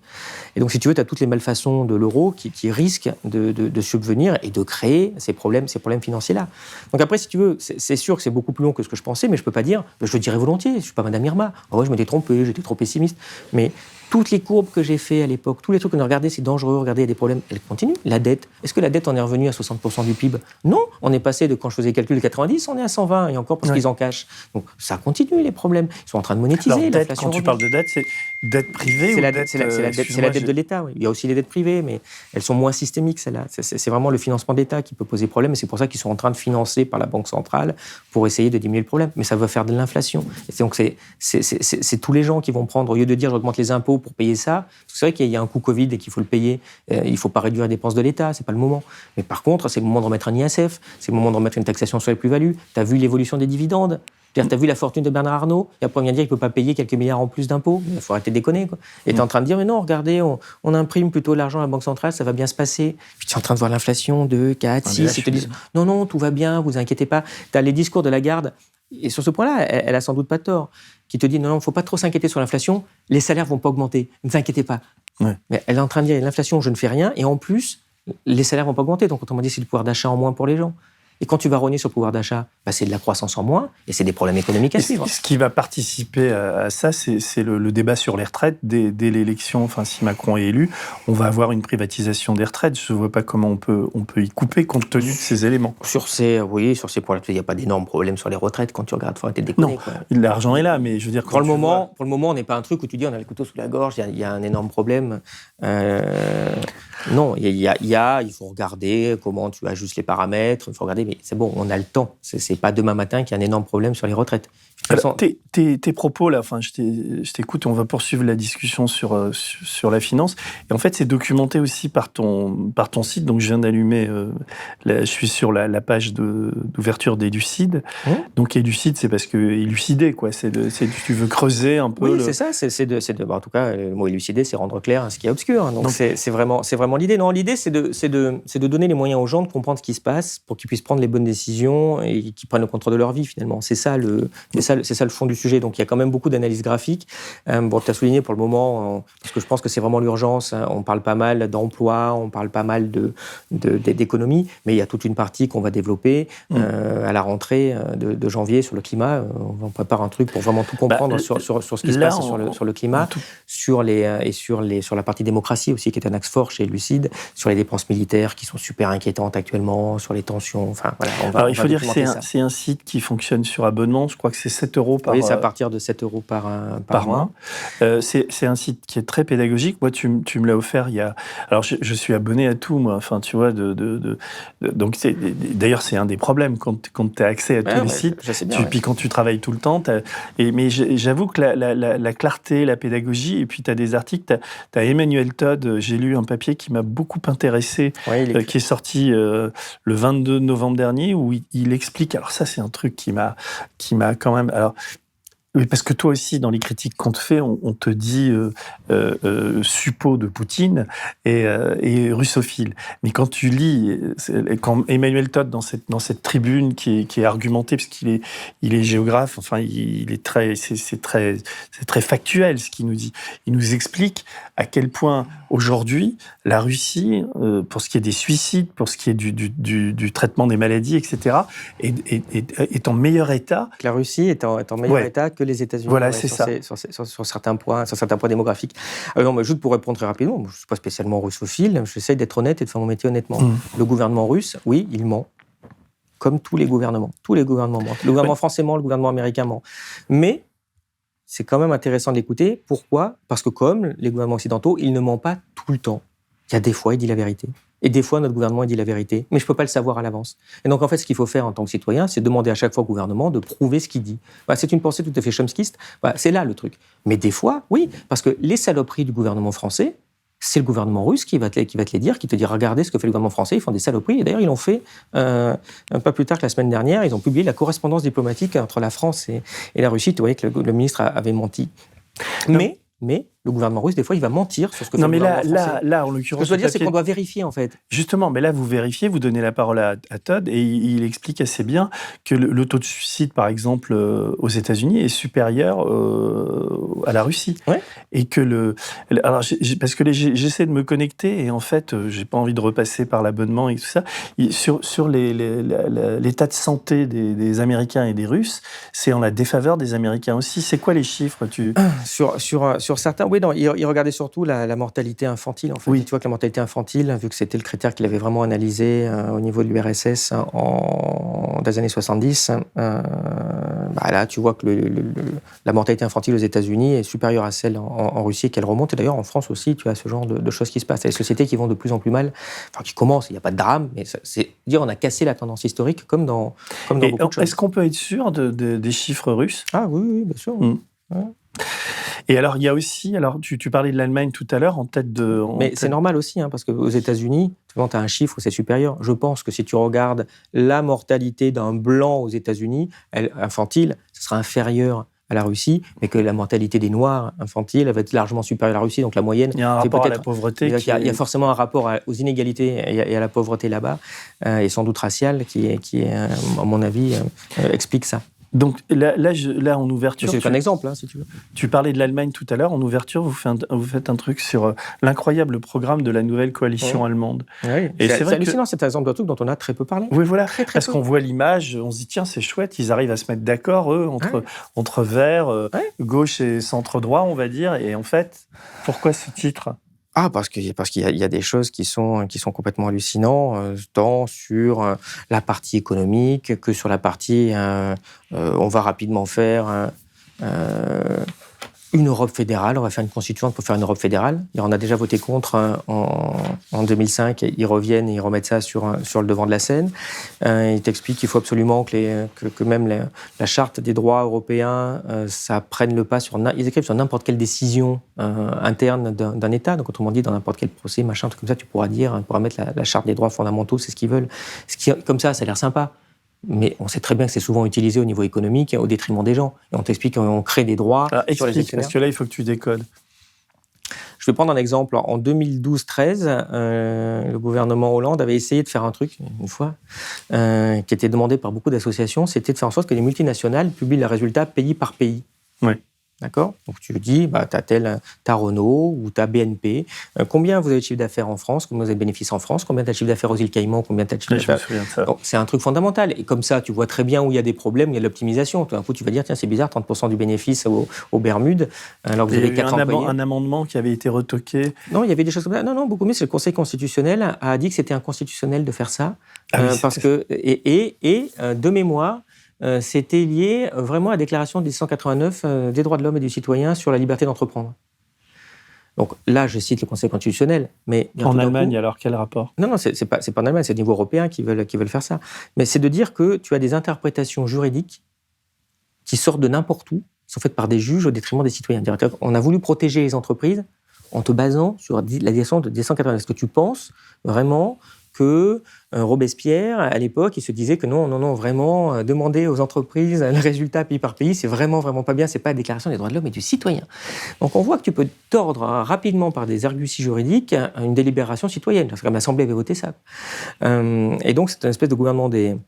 Et donc, si tu veux, tu as toutes les malfaçons de l'euro qui risquent de subvenir et de créer ces problèmes financiers-là. Donc après, si tu veux, c'est sûr que c'est beaucoup plus long que ce que je pensais, mais je ne peux pas dire, je le dirais volontiers, je ne suis pas Madame Irma. En vrai, je m'étais trompé, j'étais trop pessimiste. Mais toutes les courbes que j'ai fait à l'époque, tous les trucs qu'on a regardés, c'est dangereux, regardez, il y a des problèmes, elles continuent. La dette, est-ce que la dette en est revenue à 60% du PIB? Non, on est passé de, quand je faisais le calcul de 90, on est à 120, et encore parce qu'ils en cachent. Donc ça continue, les problèmes. Ils sont en train de monétiser. Alors, dette, quand tu parles de dette, c'est dette privée ou dette... C'est la dette de l'État, oui. Il y a aussi les dettes privées, mais elles sont moins systémiques, celles-là. C'est vraiment le financement d'État qui peut poser problème, et c'est pour ça qu'ils sont en train de financer par la Banque centrale pour essayer de diminuer le problème. Mais ça va faire de l'inflation. Et donc c'est tous les gens qui vont prendre, au lieu de dire j'augmente les impôts pour payer ça, c'est vrai qu'il y a un coût Covid et qu'il faut le payer. Il ne faut pas réduire les dépenses de l'État, c'est pas le moment. Mais par contre, c'est le moment de remettre un ISF, c'est le moment de remettre une taxation sur les plus-values. Tu as vu l'évolution des dividendes? Tu as vu la fortune de Bernard Arnault? Et après, on vient de dire qu'il ne peut pas payer quelques milliards en plus d'impôts. Il faut arrêter de déconner, quoi. Et tu es en train de dire, mais non, regardez, on imprime plutôt l'argent à la Banque centrale, ça va bien se passer. Puis tu es en train de voir l'inflation de 4, 6, et te disent, non, tout va bien, vous inquiétez pas. Tu as les discours de Lagarde, et sur ce point-là, elle a sans doute pas tort, qui te dit, non, il ne faut pas trop s'inquiéter sur l'inflation, les salaires ne vont pas augmenter, ne vous inquiétez pas. Ouais. Mais elle est en train de dire, l'inflation, je ne fais rien, et en plus, les salaires ne vont pas augmenter. Donc, autrement dit, c'est le pouvoir d'achat en moins pour les gens. Et quand tu vas rogner sur le pouvoir d'achat, c'est de la croissance en moins, et c'est des problèmes économiques à suivre. Ce qui va participer à ça, c'est le débat sur les retraites. Dès l'élection, enfin, si Macron est élu, on va avoir une privatisation des retraites. Je ne vois pas comment on peut y couper compte tenu de ces éléments. Sur ces points-là, il n'y a pas d'énormes problèmes sur les retraites quand tu regardes. Il faut arrêter de déconner. Non, l'argent est là, mais je veux dire... Pour le moment, on n'est pas un truc où tu dis on a le couteau sous la gorge, il y a un énorme problème. Non, il faut regarder comment tu ajustes les paramètres, il faut regarder, mais c'est bon, on a le temps. C'est pas demain matin qu'il y a un énorme problème sur les retraites. Alors, tes propos, là, enfin, je t'écoute et on va poursuivre la discussion sur la finance. Et en fait, c'est documenté aussi par ton site. Donc, je viens d'allumer, je suis sur la page d'ouverture d'Élucide. Donc, Élucide, c'est parce que élucider, quoi. Tu veux creuser un peu. Oui, c'est ça. En tout cas, le mot élucider, c'est rendre clair ce qui est obscur. Donc, c'est vraiment l'idée. Non, l'idée, c'est de donner les moyens aux gens de comprendre ce qui se passe pour qu'ils puissent prendre les bonnes décisions et qu'ils prennent le contrôle de leur vie, finalement. C'est ça le fond du sujet. Donc, il y a quand même beaucoup d'analyses graphiques. Bon, tu as souligné pour le moment, parce que je pense que c'est vraiment l'urgence. On parle pas mal d'emploi, on parle pas mal d'économie, mais il y a toute une partie qu'on va développer à la rentrée de janvier sur le climat. On prépare un truc pour vraiment tout comprendre sur ce qui se passe sur le climat, sur la partie démocratie aussi, qui est un axe fort chez Lucide, sur les dépenses militaires qui sont super inquiétantes actuellement, sur les tensions. Enfin, voilà, Alors, il faut dire que c'est un site qui fonctionne sur abonnement. Je crois que c'est 7 € par... Oui, c'est à partir de 7 € par mois. C'est un site qui est très pédagogique. Moi, tu me l'as offert il y a... Alors, je suis abonné à tout, moi. Enfin, tu vois, donc, d'ailleurs, c'est un des problèmes quand tu as accès à tous les sites. Puis quand tu travailles tout le temps. Mais j'avoue que la clarté, la pédagogie, et puis tu as des articles. Tu as Emmanuel Todd, j'ai lu un papier qui m'a beaucoup intéressé, qui est sorti le 22 novembre dernier, où il explique... Alors ça, c'est un truc qui m'a quand même... Alors, oui, parce que toi aussi, dans les critiques qu'on te fait, on te dit suppôt de Poutine et russophile. Mais quand tu lis, quand Emmanuel Todd dans cette tribune qui est argumentée, parce qu'il est géographe, enfin c'est très factuel ce qu'il nous dit. Il nous explique à quel point aujourd'hui la Russie, pour ce qui est des suicides, pour ce qui est du traitement des maladies, etc., est en meilleur état. La Russie est en meilleur état que les États-Unis. Voilà, c'est ça. Sur certains points démographiques. Non, mais juste pour répondre très rapidement, je ne suis pas spécialement russophile, j'essaie d'être honnête et de faire mon métier honnêtement. Le gouvernement russe, oui, il ment. Comme tous les gouvernements. Tous les gouvernements mentent. Le gouvernement français ment, le gouvernement américain ment. Mais c'est quand même intéressant d'écouter. Pourquoi ? Parce que comme les gouvernements occidentaux, il ne ment pas tout le temps. Il y a des fois, il dit la vérité. Et des fois, notre gouvernement dit la vérité. Mais je ne peux pas le savoir à l'avance. Et donc, en fait, ce qu'il faut faire en tant que citoyen, c'est demander à chaque fois au gouvernement de prouver ce qu'il dit. C'est une pensée tout à fait chomskiste. C'est là le truc. Mais des fois, oui, parce que les saloperies du gouvernement français, c'est le gouvernement russe qui va te les dire, qui te dit regardez ce que fait le gouvernement français, ils font des saloperies. Et d'ailleurs, ils l'ont fait pas plus tard que la semaine dernière. Ils ont publié la correspondance diplomatique entre la France et la Russie. Tu voyais que le ministre avait menti. Mais le gouvernement russe, des fois, il va mentir sur ce que fait le gouvernement français. Là, en l'occurrence, ce que je veux dire, c'est qu'on doit vérifier, en fait. Justement, mais là, vous vérifiez, vous donnez la parole à Todd, et il explique assez bien que le taux de suicide, par exemple, aux États-Unis, est supérieur à la Russie. Ouais. Et que alors, parce que j'essaie de me connecter, et en fait, j'ai pas envie de repasser par l'abonnement et tout ça. Sur l'état de santé des Américains et des Russes, c'est en la défaveur des Américains aussi. C'est quoi les chiffres Sur certains, oui, non, il regardait surtout la mortalité infantile. En fait. Oui. Et tu vois que la mortalité infantile, vu que c'était le critère qu'il avait vraiment analysé au niveau de l'URSS dans les années 70, là, tu vois que la mortalité infantile aux États-Unis est supérieure à celle en Russie, qu'elle remonte. Et d'ailleurs, en France aussi, tu as ce genre de choses qui se passent. Il y a des sociétés qui vont de plus en plus mal, enfin, qui commencent, il n'y a pas de drame, mais c'est dire on a cassé la tendance historique comme dans beaucoup de choses. Est-ce qu'on peut être sûr des chiffres russes ? Ah oui, bien sûr. Ouais. Et alors, il y a aussi, tu parlais de l'Allemagne tout à l'heure, c'est normal aussi, parce qu'aux États-Unis, tu as un chiffre où c'est supérieur. Je pense que si tu regardes la mortalité d'un blanc aux États-Unis, infantile, ce sera inférieur à la Russie, mais que la mortalité des Noirs infantiles va être largement supérieure à la Russie. Donc la moyenne, il y a un rapport à la pauvreté. Il y a forcément un rapport aux inégalités et à la pauvreté là-bas, et sans doute raciale, qui à mon avis, explique ça. Donc là, en ouverture... C'est un exemple, si tu veux. Tu parlais de l'Allemagne tout à l'heure. En ouverture, vous faites un truc sur l'incroyable programme de la nouvelle coalition allemande. Oui. Et c'est hallucinant, c'est un exemple de truc dont on a très peu parlé. Oui, voilà. Très parce peu. Qu'on voit l'image, on se dit, tiens, c'est chouette, ils arrivent à se mettre d'accord, eux, entre verts, gauche et centre-droit, on va dire. Et en fait, pourquoi ce titre ? Parce qu'il y a des choses qui sont complètement hallucinantes, tant sur la partie économique que sur la partie on va rapidement faire une Europe fédérale, on va faire une constituante pour faire une Europe fédérale. On a déjà voté contre en 2005, ils reviennent et ils remettent ça sur le devant de la scène. Ils t'expliquent qu'il faut absolument que même la charte des droits européens, ça prenne le pas ils écrivent sur n'importe quelle décision interne d'un État. Donc autrement dit, dans n'importe quel procès, machin, truc comme ça, tu pourras mettre la charte des droits fondamentaux, c'est ce qu'ils veulent. Comme ça a l'air sympa. Mais on sait très bien que c'est souvent utilisé au niveau économique au détriment des gens. Et on t'explique qu'on crée des droits sur les actionnaires. Parce que là, il faut que tu décodes. Je vais prendre un exemple. En 2012-13, le gouvernement Hollande avait essayé de faire un truc, une fois, qui était demandé par beaucoup d'associations, c'était de faire en sorte que les multinationales publient leurs résultats pays par pays. Oui. D'accord ? Donc tu dis, t'as Renault ou t'as BNP. Combien vous avez de chiffre d'affaires en France ? Combien vous avez de bénéfices en France ? Combien t'as de chiffre d'affaires aux îles Caïmans ? Combien t'as de chiffre d'affaires ? Je me souviens de ça. Donc, c'est un truc fondamental. Et comme ça, tu vois très bien où il y a des problèmes, où il y a de l'optimisation. Tout d'un coup, tu vas dire, tiens, c'est bizarre, 30% du bénéfice aux Bermudes, alors que vous avez 4 employés. Un amendement qui avait été retoqué. Non, il y avait des choses comme ça. Non, beaucoup mieux. C'est le Conseil constitutionnel a dit que c'était inconstitutionnel de faire ça. Parce que, de mémoire, c'était lié vraiment à la déclaration de 1789 des droits de l'homme et du citoyen sur la liberté d'entreprendre. Donc là, je cite le Conseil constitutionnel, mais en Allemagne, alors quel rapport ? Non, c'est pas en Allemagne, c'est au niveau européen qui veulent faire ça. Mais c'est de dire que tu as des interprétations juridiques qui sortent de n'importe où, qui sont faites par des juges au détriment des citoyens. On a voulu protéger les entreprises en te basant sur la décision de 1789. Est-ce que tu penses vraiment que Robespierre, à l'époque, il se disait que non, vraiment, demander aux entreprises le résultat pays par pays, c'est vraiment pas bien, c'est pas la déclaration des droits de l'homme et du citoyen. Donc on voit que tu peux tordre rapidement par des arguties juridiques une délibération citoyenne, parce que l'Assemblée avait voté ça. Et donc c'est une espèce de gouvernement des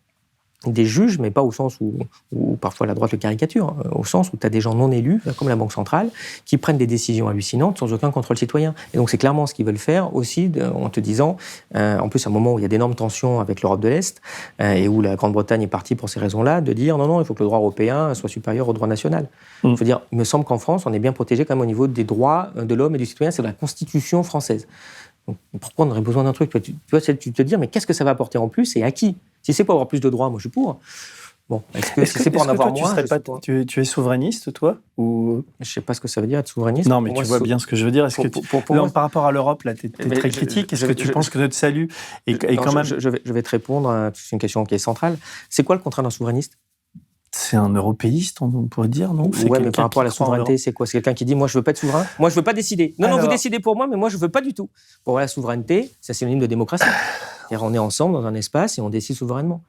juges, mais pas au sens où parfois la droite le caricature, au sens où tu as des gens non élus, comme la Banque centrale, qui prennent des décisions hallucinantes sans aucun contrôle citoyen. Et donc c'est clairement ce qu'ils veulent faire aussi, en te disant, en plus à un moment où il y a d'énormes tensions avec l'Europe de l'Est, et où la Grande-Bretagne est partie pour ces raisons-là, de dire non, il faut que le droit européen soit supérieur au droit national. Il faut dire, il me semble qu'en France, on est bien protégé quand même au niveau des droits de l'homme et du citoyen, c'est la Constitution française. Donc, pourquoi on aurait besoin d'un truc ? Tu te dis, mais qu'est-ce que ça va apporter en plus et à qui ? Si c'est pour avoir plus de droits, moi je suis pour. Bon, est-ce que c'est pour en avoir moins ? Tu es souverainiste, toi ou... Je ne sais pas ce que ça veut dire être souverainiste. Non, mais tu vois bien ce que je veux dire. Par rapport à l'Europe, là, tu es très critique. Est-ce que tu penses que notre salut est quand même... Je vais te répondre, c'est une question qui est centrale. C'est quoi le contraire d'un souverainiste ? C'est un européiste, on pourrait dire, non? Ouais, mais par rapport à la souveraineté, c'est quoi? C'est quelqu'un qui dit « moi, je veux pas être souverain, moi, je veux pas décider. Non, vous décidez pour moi, mais moi, je veux pas du tout. » Pour moi, la souveraineté, c'est synonyme de démocratie. C'est-à-dire, on est ensemble dans un espace et on décide souverainement.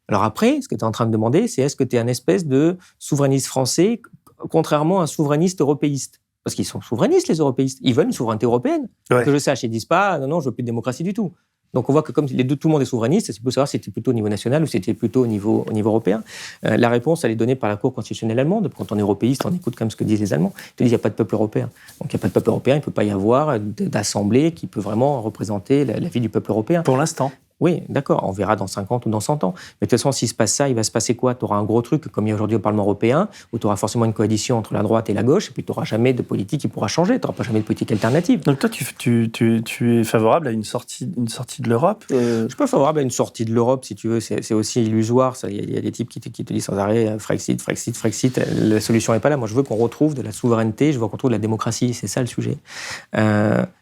Alors après, ce que tu es en train de demander, c'est est-ce que tu es un espèce de souverainiste français, contrairement à un souverainiste européiste? Parce qu'ils sont souverainistes, les européistes. Ils veulent une souveraineté européenne. Ouais. Que je sache, ils disent pas « non, je veux plus de démocratie du tout ». Donc on voit que comme tout le monde est souverainiste, c'est pour savoir si c'était plutôt au niveau national ou si c'était plutôt au niveau européen. La réponse, elle est donnée par la Cour constitutionnelle allemande. Quand on est européiste, on écoute comme ce que disent les Allemands. Ils te disent qu'il n'y a pas de peuple européen. Donc il n'y a pas de peuple européen, il ne peut pas y avoir d'assemblée qui peut vraiment représenter la vie du peuple européen. Pour l'instant. Oui, d'accord, on verra dans 50 ou dans 100 ans. Mais de toute façon, s'il se passe ça, il va se passer quoi? Tu auras un gros truc, comme il y a aujourd'hui au Parlement européen, où tu auras forcément une coalition entre la droite et la gauche, et puis tu n'auras jamais de politique qui pourra changer, tu n'auras pas jamais de politique alternative. Donc toi, tu es favorable à une sortie de l'Europe Je suis pas favorable à une sortie de l'Europe, si tu veux, c'est aussi illusoire. Il y a des types qui te disent sans arrêt Frexit, la solution n'est pas là. Moi, je veux qu'on retrouve de la souveraineté, je veux qu'on retrouve de la démocratie, c'est ça le sujet.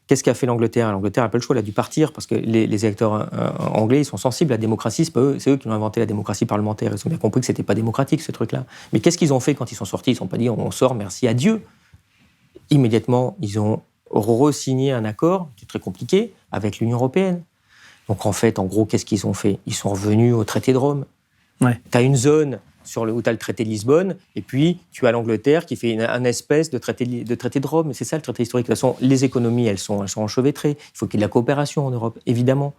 Qu'est-ce qu'a fait l'Angleterre? L'Angleterre n'a pas le choix, elle a dû partir parce que les électeurs anglais ils sont sensibles à la démocratie. C'est eux qui ont inventé la démocratie parlementaire. Ils ont bien compris que c'était pas démocratique ce truc-là. Mais qu'est-ce qu'ils ont fait quand ils sont sortis? Ils ne sont pas dit on sort, merci à Dieu. Immédiatement, ils ont re-signé un accord qui est très compliqué avec l'Union européenne. Donc en fait, en gros, qu'est-ce qu'ils ont fait? Ils sont revenus au traité de Rome. Ouais. Tu as une zone où tu as le traité de Lisbonne, et puis tu as l'Angleterre qui fait un espèce de traité de Rome. C'est ça le traité historique. De toute façon, les économies, elles sont enchevêtrées. Il faut qu'il y ait de la coopération en Europe, évidemment.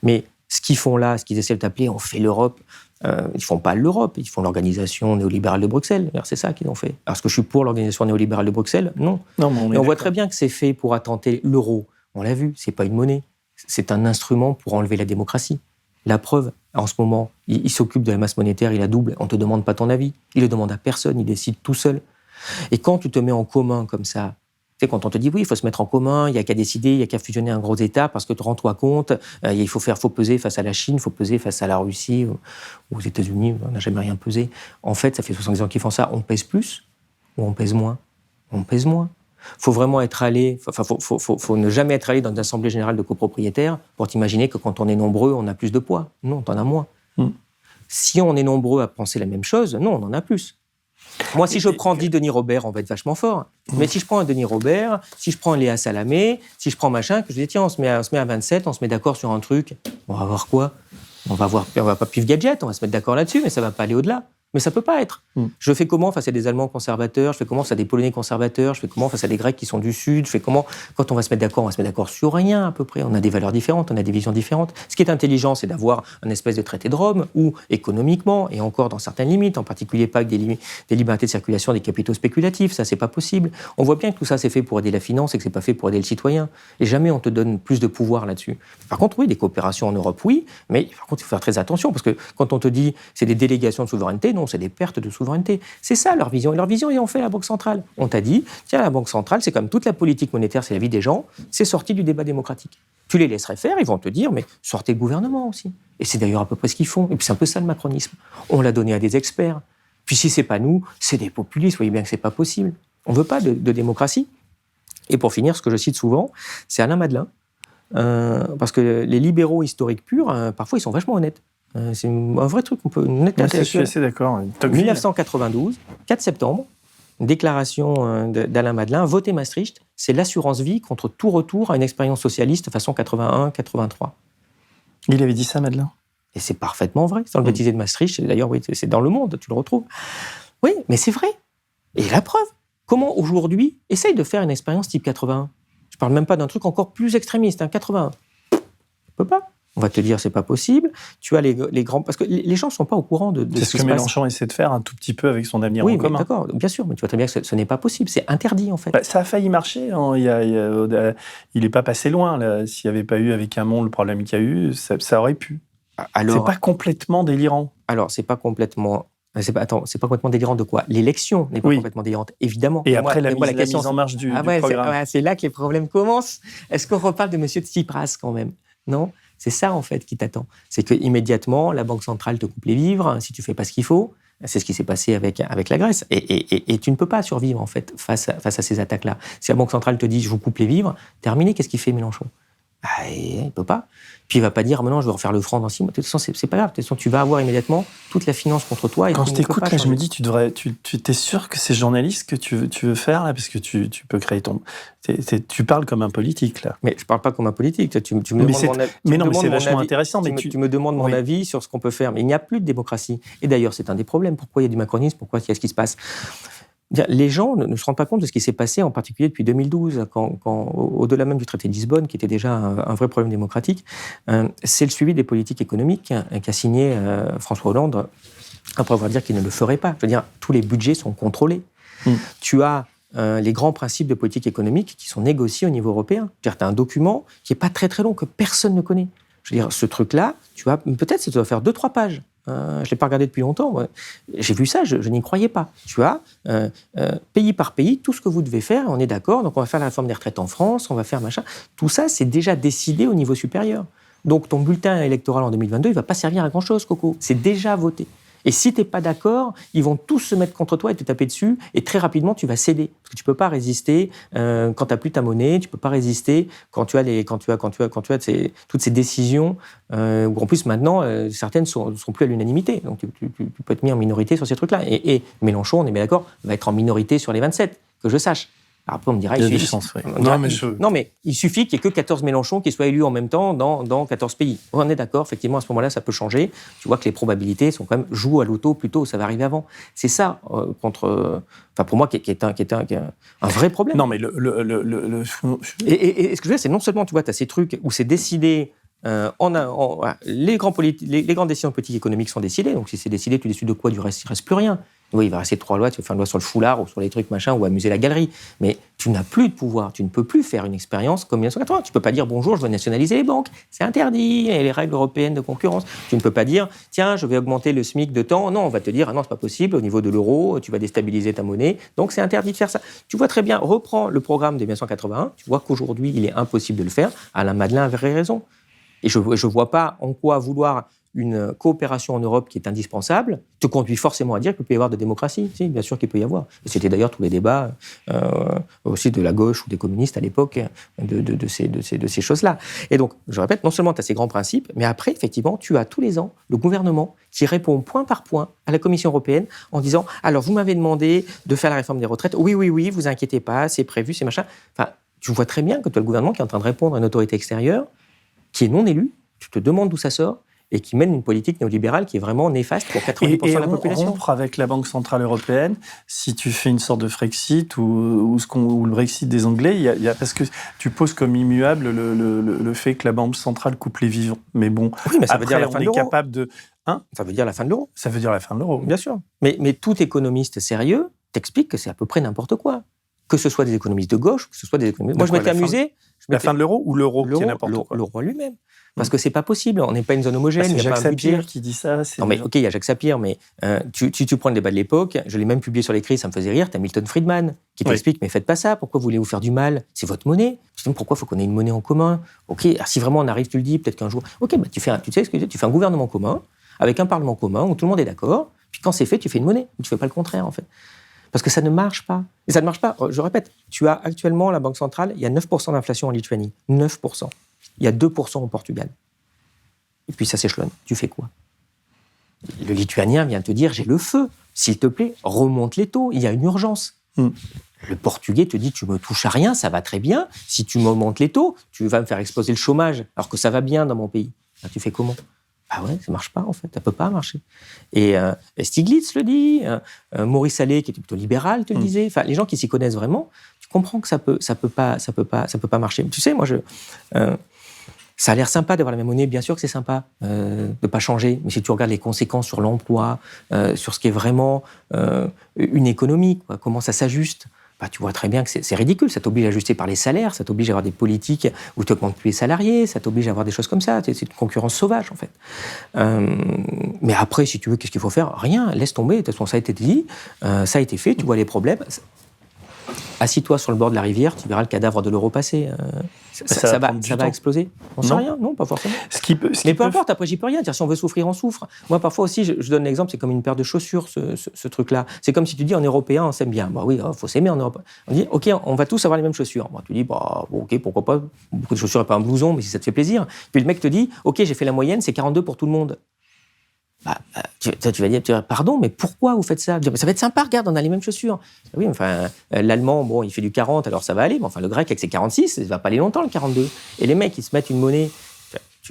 Mais ce qu'ils font là, ce qu'ils essaient d'appeler, on fait l'Europe, ils ne font pas l'Europe, ils font l'organisation néolibérale de Bruxelles. Alors, c'est ça qu'ils ont fait. Alors, est-ce que je suis pour l'organisation néolibérale de Bruxelles? Non. Mais on voit très bien que c'est fait pour attenter l'euro. On l'a vu, ce n'est pas une monnaie. C'est un instrument pour enlever la démocratie. La preuve, en ce moment, il s'occupe de la masse monétaire, il la double, on ne te demande pas ton avis, il ne le demande à personne, il décide tout seul. Et quand tu te mets en commun comme ça, tu sais, quand on te dit oui, il faut se mettre en commun, il n'y a qu'à décider, il n'y a qu'à fusionner un gros État, parce que tu rends-toi compte, il faut peser face à la Chine, il faut peser face à la Russie, ou aux États-Unis, on n'a jamais rien pesé. En fait, ça fait 70 ans qu'ils font ça, on pèse plus ou on pèse moins? On pèse moins. Faut vraiment être allé, faut ne jamais être allé dans une assemblée générale de copropriétaires pour t'imaginer que quand on est nombreux, on a plus de poids. Non, t'en as moins. Si on est nombreux à penser la même chose, non, on en a plus. Moi, si je prends 10 Denis Robert, on va être vachement fort. Mais si je prends un Denis Robert, si je prends un Léa Salamé, si je prends machin, que je dis tiens, on se met à 27, on se met d'accord sur un truc, on va voir quoi? On va pas Pif Gadget, on va se mettre d'accord là-dessus, mais ça va pas aller au-delà. Mais ça peut pas être. Je fais comment face à des Allemands conservateurs? Je fais comment face à des Polonais conservateurs? Je fais comment face à des Grecs qui sont du Sud? Je fais comment quand on va se mettre d'accord sur rien à peu près. On a des valeurs différentes, on a des visions différentes. Ce qui est intelligent, c'est d'avoir un espèce de traité de Rome où, économiquement, et encore dans certaines limites, en particulier pas avec des libertés de circulation des capitaux spéculatifs, ça c'est pas possible. On voit bien que tout ça c'est fait pour aider la finance et que c'est pas fait pour aider le citoyen. Et jamais on te donne plus de pouvoir là-dessus. Par contre, oui, des coopérations en Europe, oui, mais par contre, il faut faire très attention parce que quand on te dit c'est des délégations de souveraineté, non, c'est des pertes de souveraineté. C'est ça leur vision. Et leur vision, ils ont fait la Banque centrale. On t'a dit, tiens, la Banque centrale, c'est comme toute la politique monétaire, c'est la vie des gens, c'est sorti du débat démocratique. Tu les laisserais faire, ils vont te dire, mais sortez le gouvernement aussi. Et c'est d'ailleurs à peu près ce qu'ils font. Et puis c'est un peu ça le macronisme. On l'a donné à des experts. Puis si c'est pas nous, c'est des populistes. Vous voyez bien que c'est pas possible. On veut pas de démocratie. Et pour finir, ce que je cite souvent, c'est Alain Madelin. Parce que les libéraux historiques purs, parfois, ils sont vachement honnêtes. C'est un vrai truc, on peut je suis assez d'accord. 1992, 4 septembre, une déclaration d'Alain Madelin, voter Maastricht, c'est l'assurance vie contre tout retour à une expérience socialiste façon 81-83. Il avait dit ça, Madelin? Et c'est parfaitement vrai. C'est dans le baptisé de Maastricht, d'ailleurs, oui, c'est dans Le Monde, tu le retrouves. Oui, mais c'est vrai. Et la preuve, comment aujourd'hui, essaye de faire une expérience type 81. Je parle même pas d'un truc encore plus extrémiste, 81. Tu peux pas. On va te dire, c'est pas possible. Tu as les grands... Parce que les gens ne sont pas au courant de c'est ce que Mélenchon essaie de faire un tout petit peu avec son avenir en commun. Oui, d'accord, bien sûr. Mais tu vois très bien que ce n'est pas possible. C'est interdit, en fait. Ça a failli marcher. Hein. Il n'est pas passé loin. Là. S'il n'y avait pas eu avec Hamon le problème qu'il y a eu, ça aurait pu. Alors, c'est pas complètement délirant. Alors, c'est pas complètement... c'est pas complètement délirant de quoi? L'élection n'est pas complètement délirante, évidemment. Et après, la mise en marche du programme. C'est là que les problèmes commencent. Est-ce qu'on reparle de M. Tsipras, quand même? Non? C'est ça, en fait, qui t'attend. C'est qu'immédiatement, la Banque centrale te coupe les vivres si tu ne fais pas ce qu'il faut. C'est ce qui s'est passé avec la Grèce. Et tu ne peux pas survivre, en fait, face à ces attaques-là. Si la Banque centrale te dit « je vous coupe les vivres », terminé, qu'est-ce qu'il fait, Mélenchon? Il ne peut pas. Puis il ne va pas dire, maintenant, je vais refaire le franc dans 6 mois. De toute façon, c'est pas grave. De toute façon, tu vas avoir immédiatement toute la finance contre toi. Et quand je t'écoute, là, je me dis, tu es sûr que c'est journaliste que tu veux faire, là, parce que tu peux créer ton... Tu parles comme un politique, là. Mais je ne parle pas comme un politique. Tu me demandes mon avis. Mais non, mais c'est vachement intéressant. Tu me demandes mon avis sur ce qu'on peut faire. Mais il n'y a plus de démocratie. Et d'ailleurs, c'est un des problèmes. Pourquoi il y a du macronisme? Pourquoi il y a ce qui se passe? Les gens ne se rendent pas compte de ce qui s'est passé, en particulier depuis 2012, quand au-delà même du traité de Lisbonne, qui était déjà un vrai problème démocratique, c'est le suivi des politiques économiques qu'a signé François Hollande, après avoir dit qu'il ne le ferait pas. Je veux dire, tous les budgets sont contrôlés. Tu as les grands principes de politique économique qui sont négociés au niveau européen. Tu as un document qui n'est pas très très long, que personne ne connaît. Je veux dire, ce truc-là, tu vois, peut-être ça doit faire 2-3 pages. Je ne l'ai pas regardé depuis longtemps. J'ai vu ça, je n'y croyais pas. Tu as, pays par pays, tout ce que vous devez faire, on est d'accord, donc on va faire la réforme des retraites en France, on va faire machin. Tout ça, c'est déjà décidé au niveau supérieur. Donc ton bulletin électoral en 2022, il ne va pas servir à grand-chose, Coco. C'est déjà voté. Et si tu n'es pas d'accord, ils vont tous se mettre contre toi et te taper dessus, et très rapidement, tu vas céder. Parce que tu ne peux pas résister quand tu n'as plus ta monnaie, tu ne peux pas résister quand tu as toutes ces décisions, où en plus maintenant, certaines ne sont plus à l'unanimité. Donc tu peux être mis en minorité sur ces trucs-là. Et Mélenchon, on est bien d'accord, va être en minorité sur les 27, que je sache. Après, on me dira... Non, mais il suffit qu'il n'y ait que 14 Mélenchon qui soient élus en même temps dans 14 pays. On est d'accord, effectivement, à ce moment-là, ça peut changer. Tu vois que les probabilités sont quand même jouent à l'auto plutôt, ça va arriver avant. C'est ça, pour moi, qui est un vrai problème. Non, mais Et ce que je veux dire, c'est non seulement, tu vois, tu as ces trucs où c'est décidé... les grandes décisions politiques et économiques sont décidées. Donc, si c'est décidé, tu décides de quoi? Du reste, il ne reste plus rien. Oui, il va rester 3 lois, tu vas faire une loi sur le foulard ou sur les trucs machin ou amuser la galerie. Mais tu n'as plus de pouvoir, tu ne peux plus faire une expérience comme 1980. Tu ne peux pas dire bonjour, je vais nationaliser les banques, c'est interdit, et les règles européennes de concurrence. Tu ne peux pas dire tiens, je vais augmenter le SMIC de temps. Non, on va te dire ah non, c'est pas possible, au niveau de l'euro, tu vas déstabiliser ta monnaie, donc c'est interdit de faire ça. Tu vois très bien, reprends le programme de 1981, tu vois qu'aujourd'hui, il est impossible de le faire. Alain Madelin avait raison. Et je ne vois pas en quoi vouloir une coopération en Europe qui est indispensable te conduit forcément à dire qu'il peut y avoir de démocratie. Si, bien sûr qu'il peut y avoir. Et c'était d'ailleurs tous les débats aussi de la gauche ou des communistes à l'époque de ces choses-là. Et donc, je répète, non seulement tu as ces grands principes, mais après, effectivement, tu as tous les ans le gouvernement qui répond point par point à la Commission européenne en disant « Alors, vous m'avez demandé de faire la réforme des retraites. Oui, vous inquiétez pas, c'est prévu, c'est machin. » Enfin, tu vois très bien que tu as le gouvernement qui est en train de répondre à une autorité extérieure qui est non élue. Tu te demandes d'où ça sort et qui mène une politique néolibérale qui est vraiment néfaste pour 90% de la population. Et rompre avec la Banque Centrale Européenne, si tu fais une sorte de Frexit ou le Brexit des Anglais, parce que tu poses comme immuable le fait que la Banque Centrale coupe les vivants. Mais bon, oui, mais ça veut dire la fin de l'euro. Capable de... ça veut dire la fin de l'euro. Ça veut dire la fin de l'euro. Bien sûr. Mais tout économiste sérieux t'explique que c'est à peu près n'importe quoi. Que ce soit des économistes de gauche, que ce soit des économistes... Moi, je m'étais amusé... La fin de l'euro ou l'euro qui est n'importe quoi? L'euro lui-même. Parce que c'est pas possible, on n'est pas une zone homogène. C'est il y a Jacques pas un budget Sapir qui dit ça. Non mais ok, il y a Jacques Sapir, mais tu prends le débat de l'époque, je l'ai même publié sur l'écrit, ça me faisait rire, t'as Milton Friedman qui t'explique, mais faites pas ça, pourquoi voulez-vous faire du mal? C'est votre monnaie. Je dis, pourquoi faut qu'on ait une monnaie en commun? Ok, alors si vraiment on arrive, tu le dis, peut-être qu'un jour... Ok, bah tu fais un gouvernement commun, avec un parlement commun, où tout le monde est d'accord, puis quand c'est fait, tu fais une monnaie, tu fais pas le contraire en fait. Parce que ça ne marche pas. Et ça ne marche pas, je répète, tu as actuellement la Banque centrale, il y a 9% d'inflation en Lituanie, 9%. Il y a 2% au Portugal. Et puis ça s'échelonne. Tu fais quoi? Le Lituanien vient te dire, j'ai le feu. S'il te plaît, remonte les taux. Il y a une urgence. Le Portugais te dit, tu me touches à rien, ça va très bien. Si tu me montes les taux, tu vas me faire exploser le chômage, alors que ça va bien dans mon pays. Alors, tu fais comment? Ah ouais, ça marche pas en fait, ça peut pas marcher. Et Stiglitz le dit, Maurice Allais qui était plutôt libéral te le disait. Enfin, les gens qui s'y connaissent vraiment, tu comprends que ça peut pas marcher. Tu sais, moi ça a l'air sympa d'avoir la même monnaie, bien sûr que c'est sympa de pas changer. Mais si tu regardes les conséquences sur l'emploi, sur ce qui est vraiment une économie, quoi, comment ça s'ajuste. Bah, tu vois très bien que c'est ridicule. Ça t'oblige à ajuster par les salaires, ça t'oblige à avoir des politiques où tu augmentes plus les salariés, ça t'oblige à avoir des choses comme ça. C'est une concurrence sauvage, en fait. Mais après, si tu veux, qu'est-ce qu'il faut faire? Rien, laisse tomber. De toute façon, ça a été dit, ça a été fait, tu vois les problèmes. assis-toi sur le bord de la rivière, tu verras le cadavre de l'euro passer. Ça va exploser. On sait rien, non, pas forcément. Mais peu importe, après, j'y peux rien. Si on veut souffrir, on souffre. Moi, parfois aussi, je donne l'exemple, c'est comme une paire de chaussures, ce truc-là. C'est comme si tu dis, en Européen, on s'aime bien. Bah oui, il faut s'aimer en Europe. On dit, OK, on va tous avoir les mêmes chaussures. Bah, tu dis, OK, pourquoi pas. Beaucoup de chaussures et pas un blouson, mais si ça te fait plaisir. Puis le mec te dit, OK, j'ai fait la moyenne, c'est 42 pour tout le monde. Tu vas dire, pardon, mais pourquoi vous faites ça? Ça va être sympa, regarde, on a les mêmes chaussures. Oui, enfin, l'allemand, bon, il fait du 40, alors ça va aller, mais enfin, le grec avec ses 46, ça va pas aller longtemps, le 42. Et les mecs, ils se mettent une monnaie.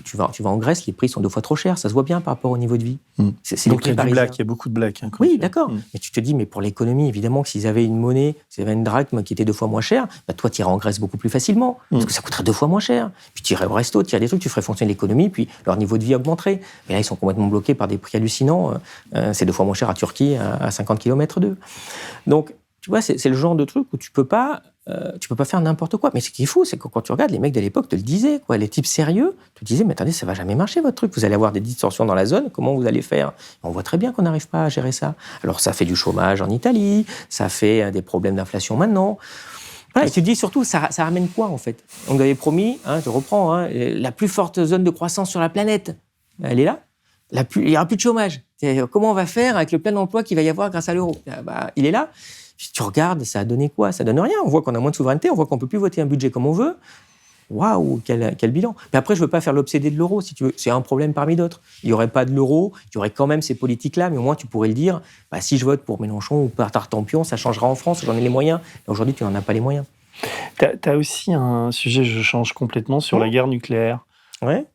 Tu vas en Grèce, les prix sont 2 fois trop chers, ça se voit bien par rapport au niveau de vie. C'est donc il y a il y a beaucoup de blagues. Oui, d'accord. Mais tu te dis, mais pour l'économie, évidemment, que s'ils avaient une monnaie, s'ils avaient une drachme qui était 2 fois moins chère, toi, tu irais en Grèce beaucoup plus facilement, parce que ça coûterait 2 fois moins cher. Puis tu irais au resto, tu irais des trucs, tu ferais fonctionner l'économie, puis leur niveau de vie augmenterait. Mais là, ils sont complètement bloqués par des prix hallucinants. C'est 2 fois moins cher à Turquie, à 50 km d'eux. Donc, tu vois, c'est le genre de truc où tu peux pas faire n'importe quoi. Mais ce qui est fou, c'est que quand tu regardes, les mecs de l'époque te le disaient, quoi. Les types sérieux te disaient, mais attendez, ça va jamais marcher votre truc. Vous allez avoir des distorsions dans la zone. Comment vous allez faire? On voit très bien qu'on n'arrive pas à gérer ça. Alors ça fait du chômage en Italie, ça fait des problèmes d'inflation maintenant. Voilà, et tu te dis surtout, ça ramène quoi en fait? On nous avait promis, je reprends, la plus forte zone de croissance sur la planète. Elle est là. Il n'y aura plus de chômage. Comment on va faire avec le plein emploi qu'il va y avoir grâce à l'euro? Il est là. Si tu regardes, ça a donné quoi? Ça donne rien. On voit qu'on a moins de souveraineté, on voit qu'on peut plus voter un budget comme on veut. Waouh, quel bilan. Mais après, je veux pas faire l'obsédé de l'euro, si tu veux. C'est un problème parmi d'autres. Il y aurait pas de l'euro, il y aurait quand même ces politiques-là, mais au moins tu pourrais le dire. Si je vote pour Mélenchon ou pour Tartampion, ça changera en France, j'en ai les moyens. Et aujourd'hui, tu n'en as pas les moyens. T'as aussi un sujet, je change complètement, sur la guerre nucléaire. Ouais.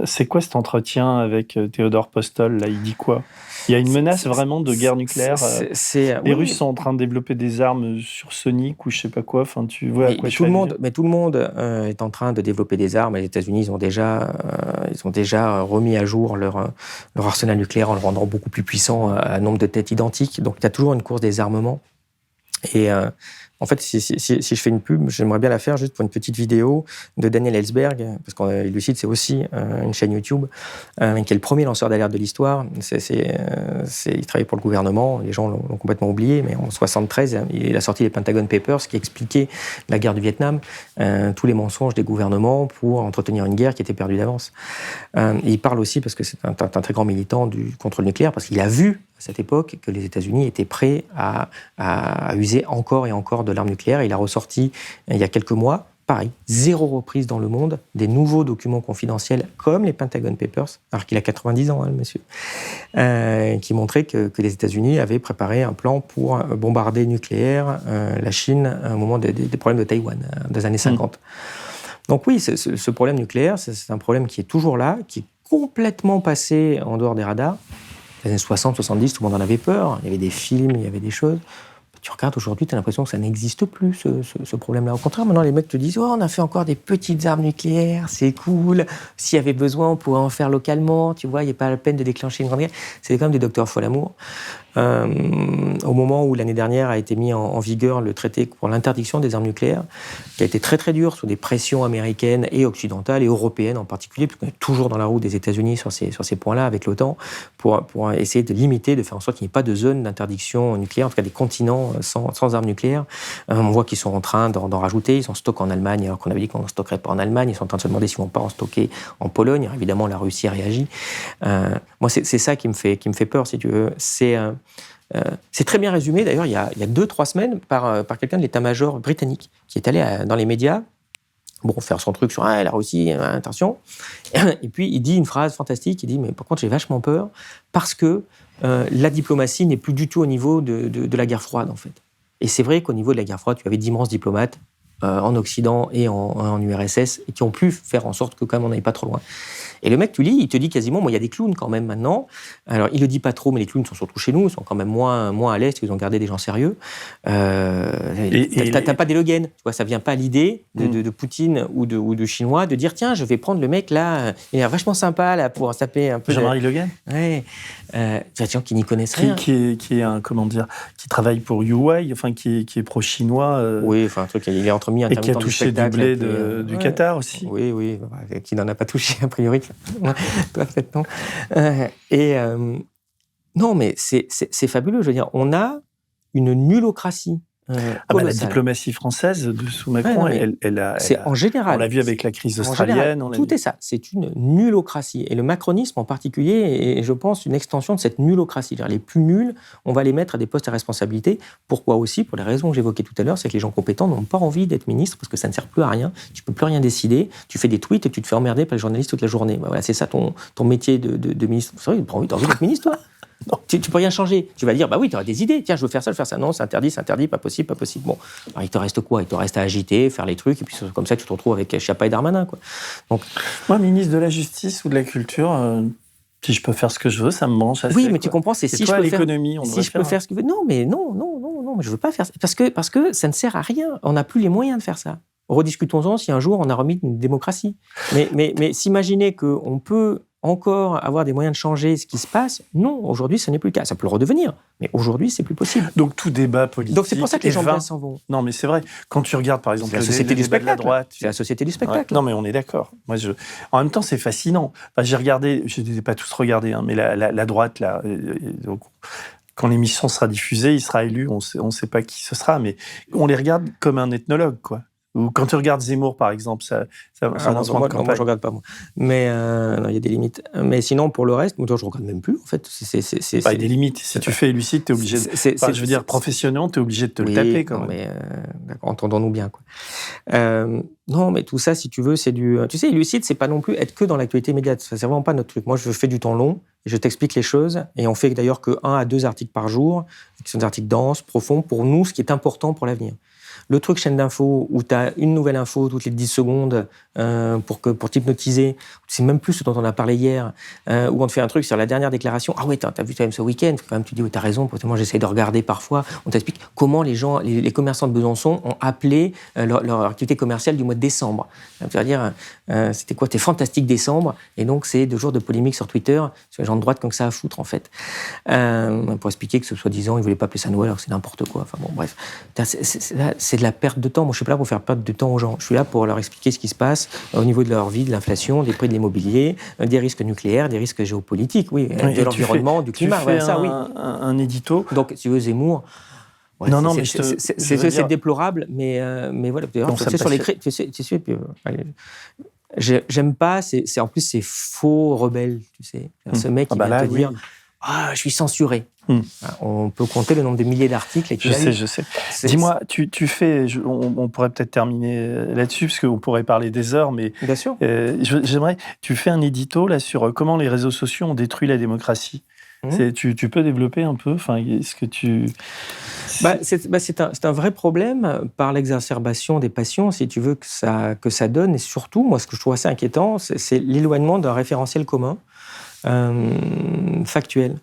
C'est quoi cet entretien avec Théodore Postol, là? Il dit quoi? Il y a une menace vraiment de guerre nucléaire. Les Russes sont en train de développer des armes supersoniques ou je sais pas quoi. Enfin, tu vois à quoi je fais allusion. Mais tout le monde est en train de développer des armes. Les États-Unis, ils ont déjà remis à jour leur arsenal nucléaire en le rendant beaucoup plus puissant à nombre de têtes identiques. Donc, il y a toujours une course des armements. Et en fait, si je fais une pub, j'aimerais bien la faire juste pour une petite vidéo de Daniel Ellsberg, parce qu'Illucide, c'est aussi une chaîne YouTube, qui est le premier lanceur d'alerte de l'histoire. Il travaillait pour le gouvernement, les gens l'ont complètement oublié, mais en 1973, il a sorti les Pentagon Papers qui expliquaient la guerre du Vietnam, tous les mensonges des gouvernements pour entretenir une guerre qui était perdue d'avance. Et il parle aussi, parce que c'est un très grand militant du contrôle nucléaire, parce qu'il a vu à cette époque que les États-Unis étaient prêts à user encore et encore de l'arme nucléaire. Il a ressorti, il y a quelques mois, pareil, 0 reprise dans le monde, des nouveaux documents confidentiels comme les Pentagon Papers, alors qu'il a 90 ans, le monsieur, qui montraient que les États-Unis avaient préparé un plan pour bombarder nucléaire la Chine au moment des problèmes de Taïwan, des années 50. Donc oui, ce problème nucléaire, c'est un problème qui est toujours là, qui est complètement passé en dehors des radars. Les années 60, 70, tout le monde en avait peur. Il y avait des films, il y avait des choses. Tu regardes aujourd'hui, tu as l'impression que ça n'existe plus, ce problème-là. Au contraire, maintenant, les mecs te disent « Oh, on a fait encore des petites armes nucléaires, c'est cool. S'il y avait besoin, on pourrait en faire localement. Tu vois, il n'y a pas la peine de déclencher une grande guerre. » C'est quand même des docteurs Folamour. Au moment où l'année dernière a été mis en vigueur le traité pour l'interdiction des armes nucléaires, qui a été très très dur sous des pressions américaines et occidentales et européennes en particulier, puisqu'on est toujours dans la roue des États-Unis sur ces points-là avec l'OTAN, pour essayer de limiter, de faire en sorte qu'il n'y ait pas de zone d'interdiction nucléaire, en tout cas des continents sans armes nucléaires. On voit qu'ils sont en train d'en rajouter. Ils en stockent en Allemagne, alors qu'on avait dit qu'on n'en stockerait pas en Allemagne. Ils sont en train de se demander s'ils ne vont pas en stocker en Pologne. Alors, évidemment, la Russie a réagi. Moi, c'est ça qui me fait peur, si tu veux. C'est très bien résumé, d'ailleurs, il y a 2-3 semaines, par quelqu'un de l'état-major britannique, qui est allé dans les médias, faire son truc sur la Russie, attention. Et puis, il dit une phrase fantastique, il dit « Mais par contre, j'ai vachement peur, parce que la diplomatie n'est plus du tout au niveau de la guerre froide, en fait. » Et c'est vrai qu'au niveau de la guerre froide, tu avais d'immenses diplomates en Occident et en URSS, et qui ont pu faire en sorte que quand même on n'allait pas trop loin. Et le mec, tu lis, il te dit quasiment, il y a des clowns quand même maintenant. Alors, il le dit pas trop, mais les clowns sont surtout chez nous, ils sont quand même moins à l'Est, ils ont gardé des gens sérieux. T'as pas d'élogène, tu vois, ça vient pas à l'idée de Poutine ou de Chinois de dire, tiens, je vais prendre le mec là, il est vachement sympa là pour taper un peu. Jean-Marie Le Guen. Ouais. Des gens qui n'y connaissent rien. Qui est un, qui travaille pour Huawei, enfin qui est pro-chinois. Oui, enfin un truc, il est entremis et qui a touché du blé du Qatar aussi. Oui, qui n'en a pas touché a priori. Toi, peut-être non. Non, mais c'est fabuleux. Je veux dire, on a une nullocratie colossal. La diplomatie française sous Macron, en général. On l'a vu avec la crise australienne. Tout est ça. C'est une nullocratie. Et le macronisme en particulier est, je pense, une extension de cette nullocratie. Les plus nuls, on va les mettre à des postes à responsabilité. Pourquoi aussi? Pour les raisons que j'évoquais tout à l'heure, c'est que les gens compétents n'ont pas envie d'être ministre parce que ça ne sert plus à rien. Tu peux plus rien décider. Tu fais des tweets et tu te fais emmerder par les journalistes toute la journée. Voilà, c'est ça ton métier de ministre. C'est vrai, tu as envie d'être ministre, toi? Tu peux rien changer. Tu vas dire, bah oui, tu auras des idées. Tiens, je veux faire ça. Non, c'est interdit, pas possible. Bon, alors, il te reste quoi? Il te reste à agiter, faire les trucs, et puis c'est comme ça que tu te retrouves avec Schiappa et Darmanin, quoi. Donc, moi, ministre de la Justice ou de la Culture, si je peux faire ce que je veux, ça me branche assez. Oui, mais tu comprends, c'est si toi, je peux l'économie, faire, si je peux faire ce que je veux. Non, mais je veux pas faire ça. Parce que ça ne sert à rien. On n'a plus les moyens de faire ça. Rediscutons-en si un jour on a remis une démocratie. Mais s'imaginer qu'on peut encore avoir des moyens de changer ce qui se passe, non, aujourd'hui, ce n'est plus le cas. Ça peut le redevenir, mais aujourd'hui, c'est plus possible. Donc, tout débat politique. Donc, c'est pour ça que les gens s'en vont. Non, mais c'est vrai. Quand tu regardes, par exemple, la société du spectacle. De la droite, c'est la société du spectacle. Ouais. Non, mais on est d'accord. Moi, en même temps, c'est fascinant. Enfin, j'ai regardé, je ne les ai pas tous regardés, mais la droite, là, quand l'émission sera diffusée, il sera élu, on ne sait pas qui ce sera, mais on les regarde comme un ethnologue, quoi. Ou quand tu regardes Zemmour, par exemple, ça moi, je regarde pas, moi. Mais il y a des limites. Mais sinon, pour le reste, moi, je regarde même plus, en fait. Il y a des limites. Si tu fais Lucide, tu es obligé je veux dire, professionnellement, tu es obligé de te le taper, quand même. Mais, d'accord, entendons-nous bien, quoi. Non, mais tout ça, si tu veux, c'est du... Tu sais, Lucide, c'est pas non plus être que dans l'actualité immédiate. Ça, c'est vraiment pas notre truc. Moi, je fais du temps long, et je t'explique les choses, et on fait d'ailleurs que 1 à 2 articles par jour, qui sont des articles denses, profonds, pour nous, ce qui est important pour l'avenir. Le truc chaîne d'infos où tu as une nouvelle info toutes les 10 secondes pour t'hypnotiser, tu sais même plus ce dont on a parlé hier, où on te fait un truc sur la dernière déclaration. Ah ouais, t'as vu quand même ce week-end, quand même tu dis oui, t'as raison, moi j'essaie de regarder parfois. On t'explique comment les gens, les commerçants de Besançon ont appelé leur activité commerciale du mois de décembre. C'est-à-dire, c'était quoi? C'était Fantastique Décembre, et donc c'est 2 jours de polémique sur Twitter sur les gens de droite comme ça à foutre en fait. Pour expliquer que ce soi-disant, ils voulaient pas appeler ça Noël alors que c'est n'importe quoi. Enfin bon, bref. C'est de la perte de temps. Moi, je suis pas là pour faire perdre de temps aux gens. Je suis là pour leur expliquer ce qui se passe au niveau de leur vie, de l'inflation, des prix de l'immobilier, des risques nucléaires, des risques géopolitiques, de l'environnement, du climat. Tu fais un édito. Donc, si tu veux, Zemmour. Ouais, non, mais c'est déplorable, mais voilà. J'aime pas. En plus, c'est faux rebelle, tu sais. Ce mec qui vient te dire. Ah, je suis censuré. On peut compter le nombre de milliers d'articles. Je sais. Dis-moi, tu fais... On pourrait peut-être terminer là-dessus, parce qu'on pourrait parler des heures, mais... Bien sûr. J'aimerais... Tu fais un édito là, sur comment les réseaux sociaux ont détruit la démocratie. Tu peux développer un peu? Enfin, est-ce que tu... C'est un vrai problème par l'exacerbation des passions, si tu veux, que ça donne. Et surtout, moi, ce que je trouve assez inquiétant, c'est l'éloignement d'un référentiel commun. Factuel.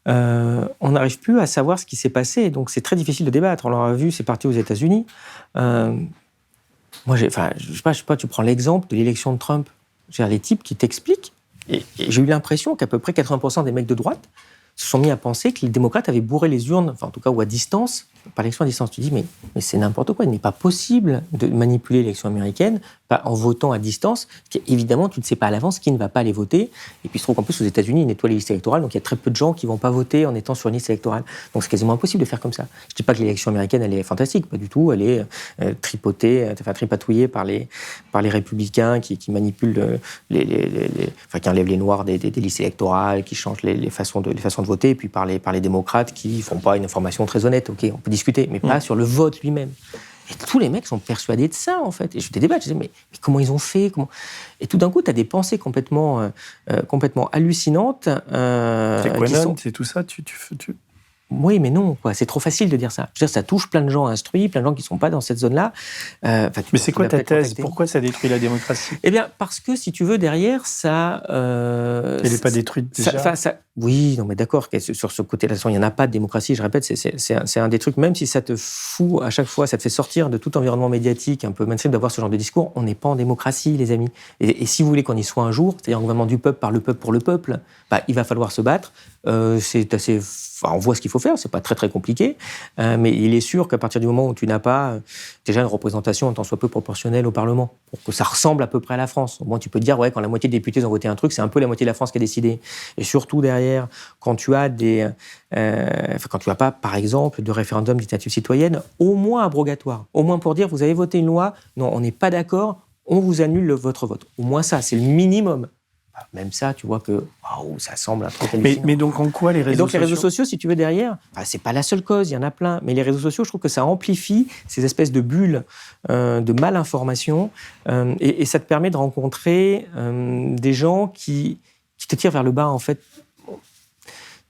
On n'arrive plus à savoir ce qui s'est passé, donc c'est très difficile de débattre. On l'aura vu, c'est parti aux États-Unis. Moi, je sais pas, tu prends l'exemple de l'élection de Trump. Les types qui t'expliquent, et j'ai eu l'impression qu'à peu près 80% des mecs de droite se sont mis à penser que les démocrates avaient bourré les urnes, enfin en tout cas ou à distance, par l'élection à distance. Tu dis mais c'est n'importe quoi, il n'est pas possible de manipuler l'élection américaine en votant à distance, parce qu'évidemment tu ne sais pas à l'avance qui ne va pas aller voter, et puis il se trouve qu'en plus aux États-Unis ils nettoient les listes électorales, donc il y a très peu de gens qui ne vont pas voter en étant sur une liste électorale. Donc c'est quasiment impossible de faire comme ça. Je ne dis pas que l'élection américaine elle est fantastique, pas du tout, elle est tripatouillée par les républicains qui manipulent qui enlèvent les noirs des listes électorales, qui changent les façons de voter, et puis par les démocrates qui font pas une information très honnête. Ok, on peut discuter, mais pas sur le vote lui-même. Et tous les mecs sont persuadés de ça, en fait. Et je débat, je disais, mais comment ils ont fait? Et tout d'un coup, tu as des pensées complètement hallucinantes. C'est Quanon, c'est tout ça Oui, mais non, quoi. C'est trop facile de dire ça. Je veux dire, ça touche plein de gens instruits, plein de gens qui ne sont pas dans cette zone-là. Mais c'est quoi ta thèse? Pourquoi ça détruit la démocratie? Eh bien, parce que, si tu veux, derrière, ça... Elle n'est pas détruite déjà? Oui, non, mais d'accord, sur ce côté-là, il n'y en a pas de démocratie, je répète, c'est un des trucs, même si ça te fout à chaque fois, ça te fait sortir de tout environnement médiatique, un peu mainstream d'avoir ce genre de discours, on n'est pas en démocratie, les amis. Et si vous voulez qu'on y soit un jour, c'est-à-dire un gouvernement du peuple, par le peuple, pour le peuple, il va falloir se battre. On voit ce qu'il faut faut faire. C'est pas très très compliqué, mais il est sûr qu'à partir du moment où tu n'as pas déjà une représentation tant soit peu proportionnelle au Parlement, pour que ça ressemble à peu près à la France. Au moins, tu peux te dire, ouais, quand la moitié des députés ont voté un truc, c'est un peu la moitié de la France qui a décidé. Et surtout derrière, quand tu as quand tu n'as pas, par exemple, de référendum d'initiative citoyenne, au moins abrogatoire, au moins pour dire, vous avez voté une loi, non, on n'est pas d'accord, on vous annule votre vote. Au moins ça, c'est le minimum. Même ça, tu vois que waouh, ça semble un truc hallucinant. Mais donc, en quoi les réseaux sociaux ? Et donc, les réseaux sociaux, si tu veux, derrière, c'est pas la seule cause, il y en a plein. Mais les réseaux sociaux, je trouve que ça amplifie ces espèces de bulles de malinformation et ça te permet de rencontrer des gens qui te tirent vers le bas, en fait.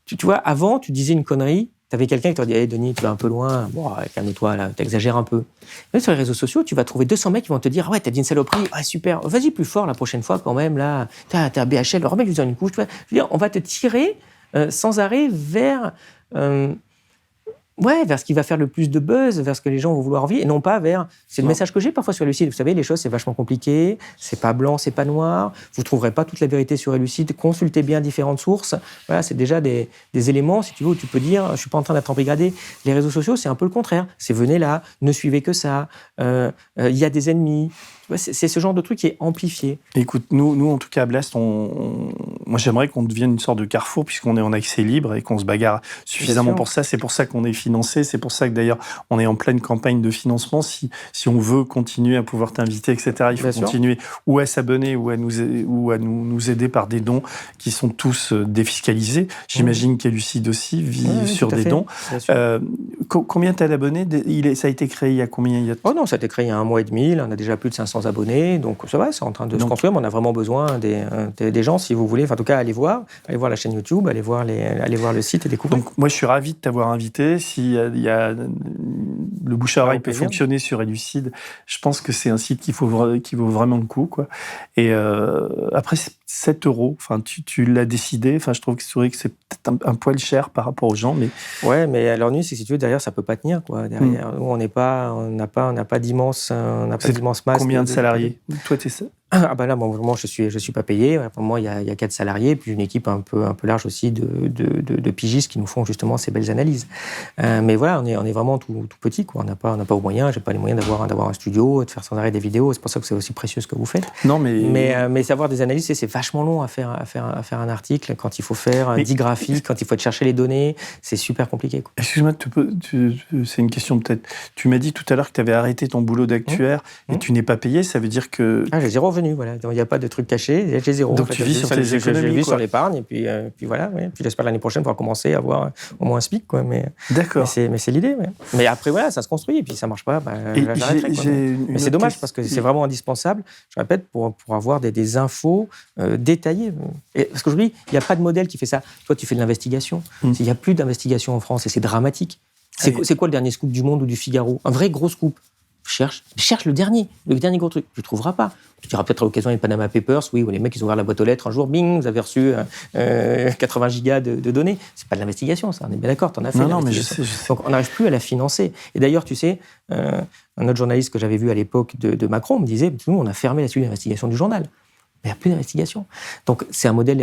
Tu vois, avant, tu disais une connerie, t'avais quelqu'un qui te dit hey, Denis, tu vas un peu loin, bon, calme-toi, là, t'exagères un peu. Mais sur les réseaux sociaux, tu vas trouver 200 mecs qui vont te dire ouais, t'as dit une saloperie, ouais, super, vas-y plus fort la prochaine fois quand même, là, t'as BHL, remets-lui dans une couche. Je veux dire, on va te tirer sans arrêt vers ce qui va faire le plus de buzz, vers ce que les gens vont vouloir vivre, et non pas vers... C'est le message que j'ai parfois sur Elucide. Vous savez, les choses, c'est vachement compliqué, c'est pas blanc, c'est pas noir, vous trouverez pas toute la vérité sur Elucide, consultez bien différentes sources. Voilà, c'est déjà des éléments, si tu veux, où tu peux dire, je suis pas en train d'être embrigadé. Les réseaux sociaux, c'est un peu le contraire. C'est venez là, ne suivez que ça, y a des ennemis. C'est ce genre de truc qui est amplifié. Écoute, nous en tout cas à Blast, moi j'aimerais qu'on devienne une sorte de carrefour puisqu'on est en accès libre et qu'on se bagarre suffisamment pour ça. C'est pour ça qu'on est financé, c'est pour ça que d'ailleurs on est en pleine campagne de financement. Si on veut continuer à pouvoir t'inviter, etc., il faut continuer ou à s'abonner ou à nous aider par des dons qui sont tous défiscalisés. J'imagine qu'Elucide aussi vit sur des dons. Combien t'as d'abonnés ? Ça a été créé il y a combien ? Oh non, ça a été créé il y a 1 mois et demi. Là, on a déjà plus de 500 abonnés, donc ça va, c'est en train de se construire, mais on a vraiment besoin des gens, si vous voulez. Enfin, en tout cas, allez voir la chaîne YouTube, allez voir le site et découvrir. Donc, moi, je suis ravi de t'avoir invité. Si le bouche à oreille peut fonctionner sur Elucide, je pense que c'est un site qui vaut vraiment le coup, quoi. Et après, c'est 7 €. Enfin, tu l'as décidé. Enfin, je trouve que c'est peut-être un poil cher par rapport aux gens, mais... Ouais, mais l'ennui, c'est que si tu veux, derrière, ça peut pas tenir, quoi. Derrière, nous, on n'a pas d'immense masse. Combien de salariés ? Toi, t'es ça ? Ah bah là, moi, je suis pas payé. Pour moi, il y a 4 salariés, puis une équipe un peu large aussi de pigistes qui nous font justement ces belles analyses. Mais voilà, on est vraiment tout petit, quoi. On n'a pas aux moyens. J'ai pas les moyens d'avoir un studio, de faire sans arrêt des vidéos. C'est pour ça que c'est aussi précieux ce que vous faites. Non, mais savoir des analyses, c'est vachement long à faire un article. Quand il faut faire 10 graphiques, quand il faut aller chercher les données, c'est super compliqué, quoi. Excuse-moi, c'est une question peut-être. Tu m'as dit tout à l'heure que tu avais arrêté ton boulot d'actuaire et tu n'es pas payé. Ça veut dire que... j'ai 0 revenu, voilà. Il n'y a pas de truc caché, j'ai 0. Donc tu vis sur tes économies, je vis sur l'épargne, et puis voilà. Ouais. Puis j'espère l'année prochaine pouvoir commencer à avoir au moins un SMIC, quoi. D'accord. Mais c'est l'idée. Ouais. Mais après, voilà, ça se construit, et puis ça ne marche pas, j'arrêterai, quoi. Mais c'est dommage, parce que c'est vraiment indispensable, je répète, pour avoir des infos détaillées. Parce qu'aujourd'hui, il n'y a pas de modèle qui fait ça. Toi, tu fais de l'investigation. Il n'y a plus d'investigation en France, et c'est dramatique. C'est quoi le dernier scoop du Monde ou du Figaro ? Un vrai gros scoop. Cherche le dernier gros truc. Tu ne trouveras pas. Tu diras peut-être à l'occasion des Panama Papers, oui, où les mecs ils ont ouvert la boîte aux lettres un jour, bing, vous avez reçu 80 gigas de données. C'est pas de l'investigation, ça. On est bien d'accord, t'en as fait. Non, mais je sais. Donc on n'arrive plus à la financer. Et d'ailleurs, tu sais, un autre journaliste que j'avais vu à l'époque de Macron me disait, nous, on a fermé la suite d'investigation du journal. Mais il n'y a plus d'investigation. Donc, c'est un modèle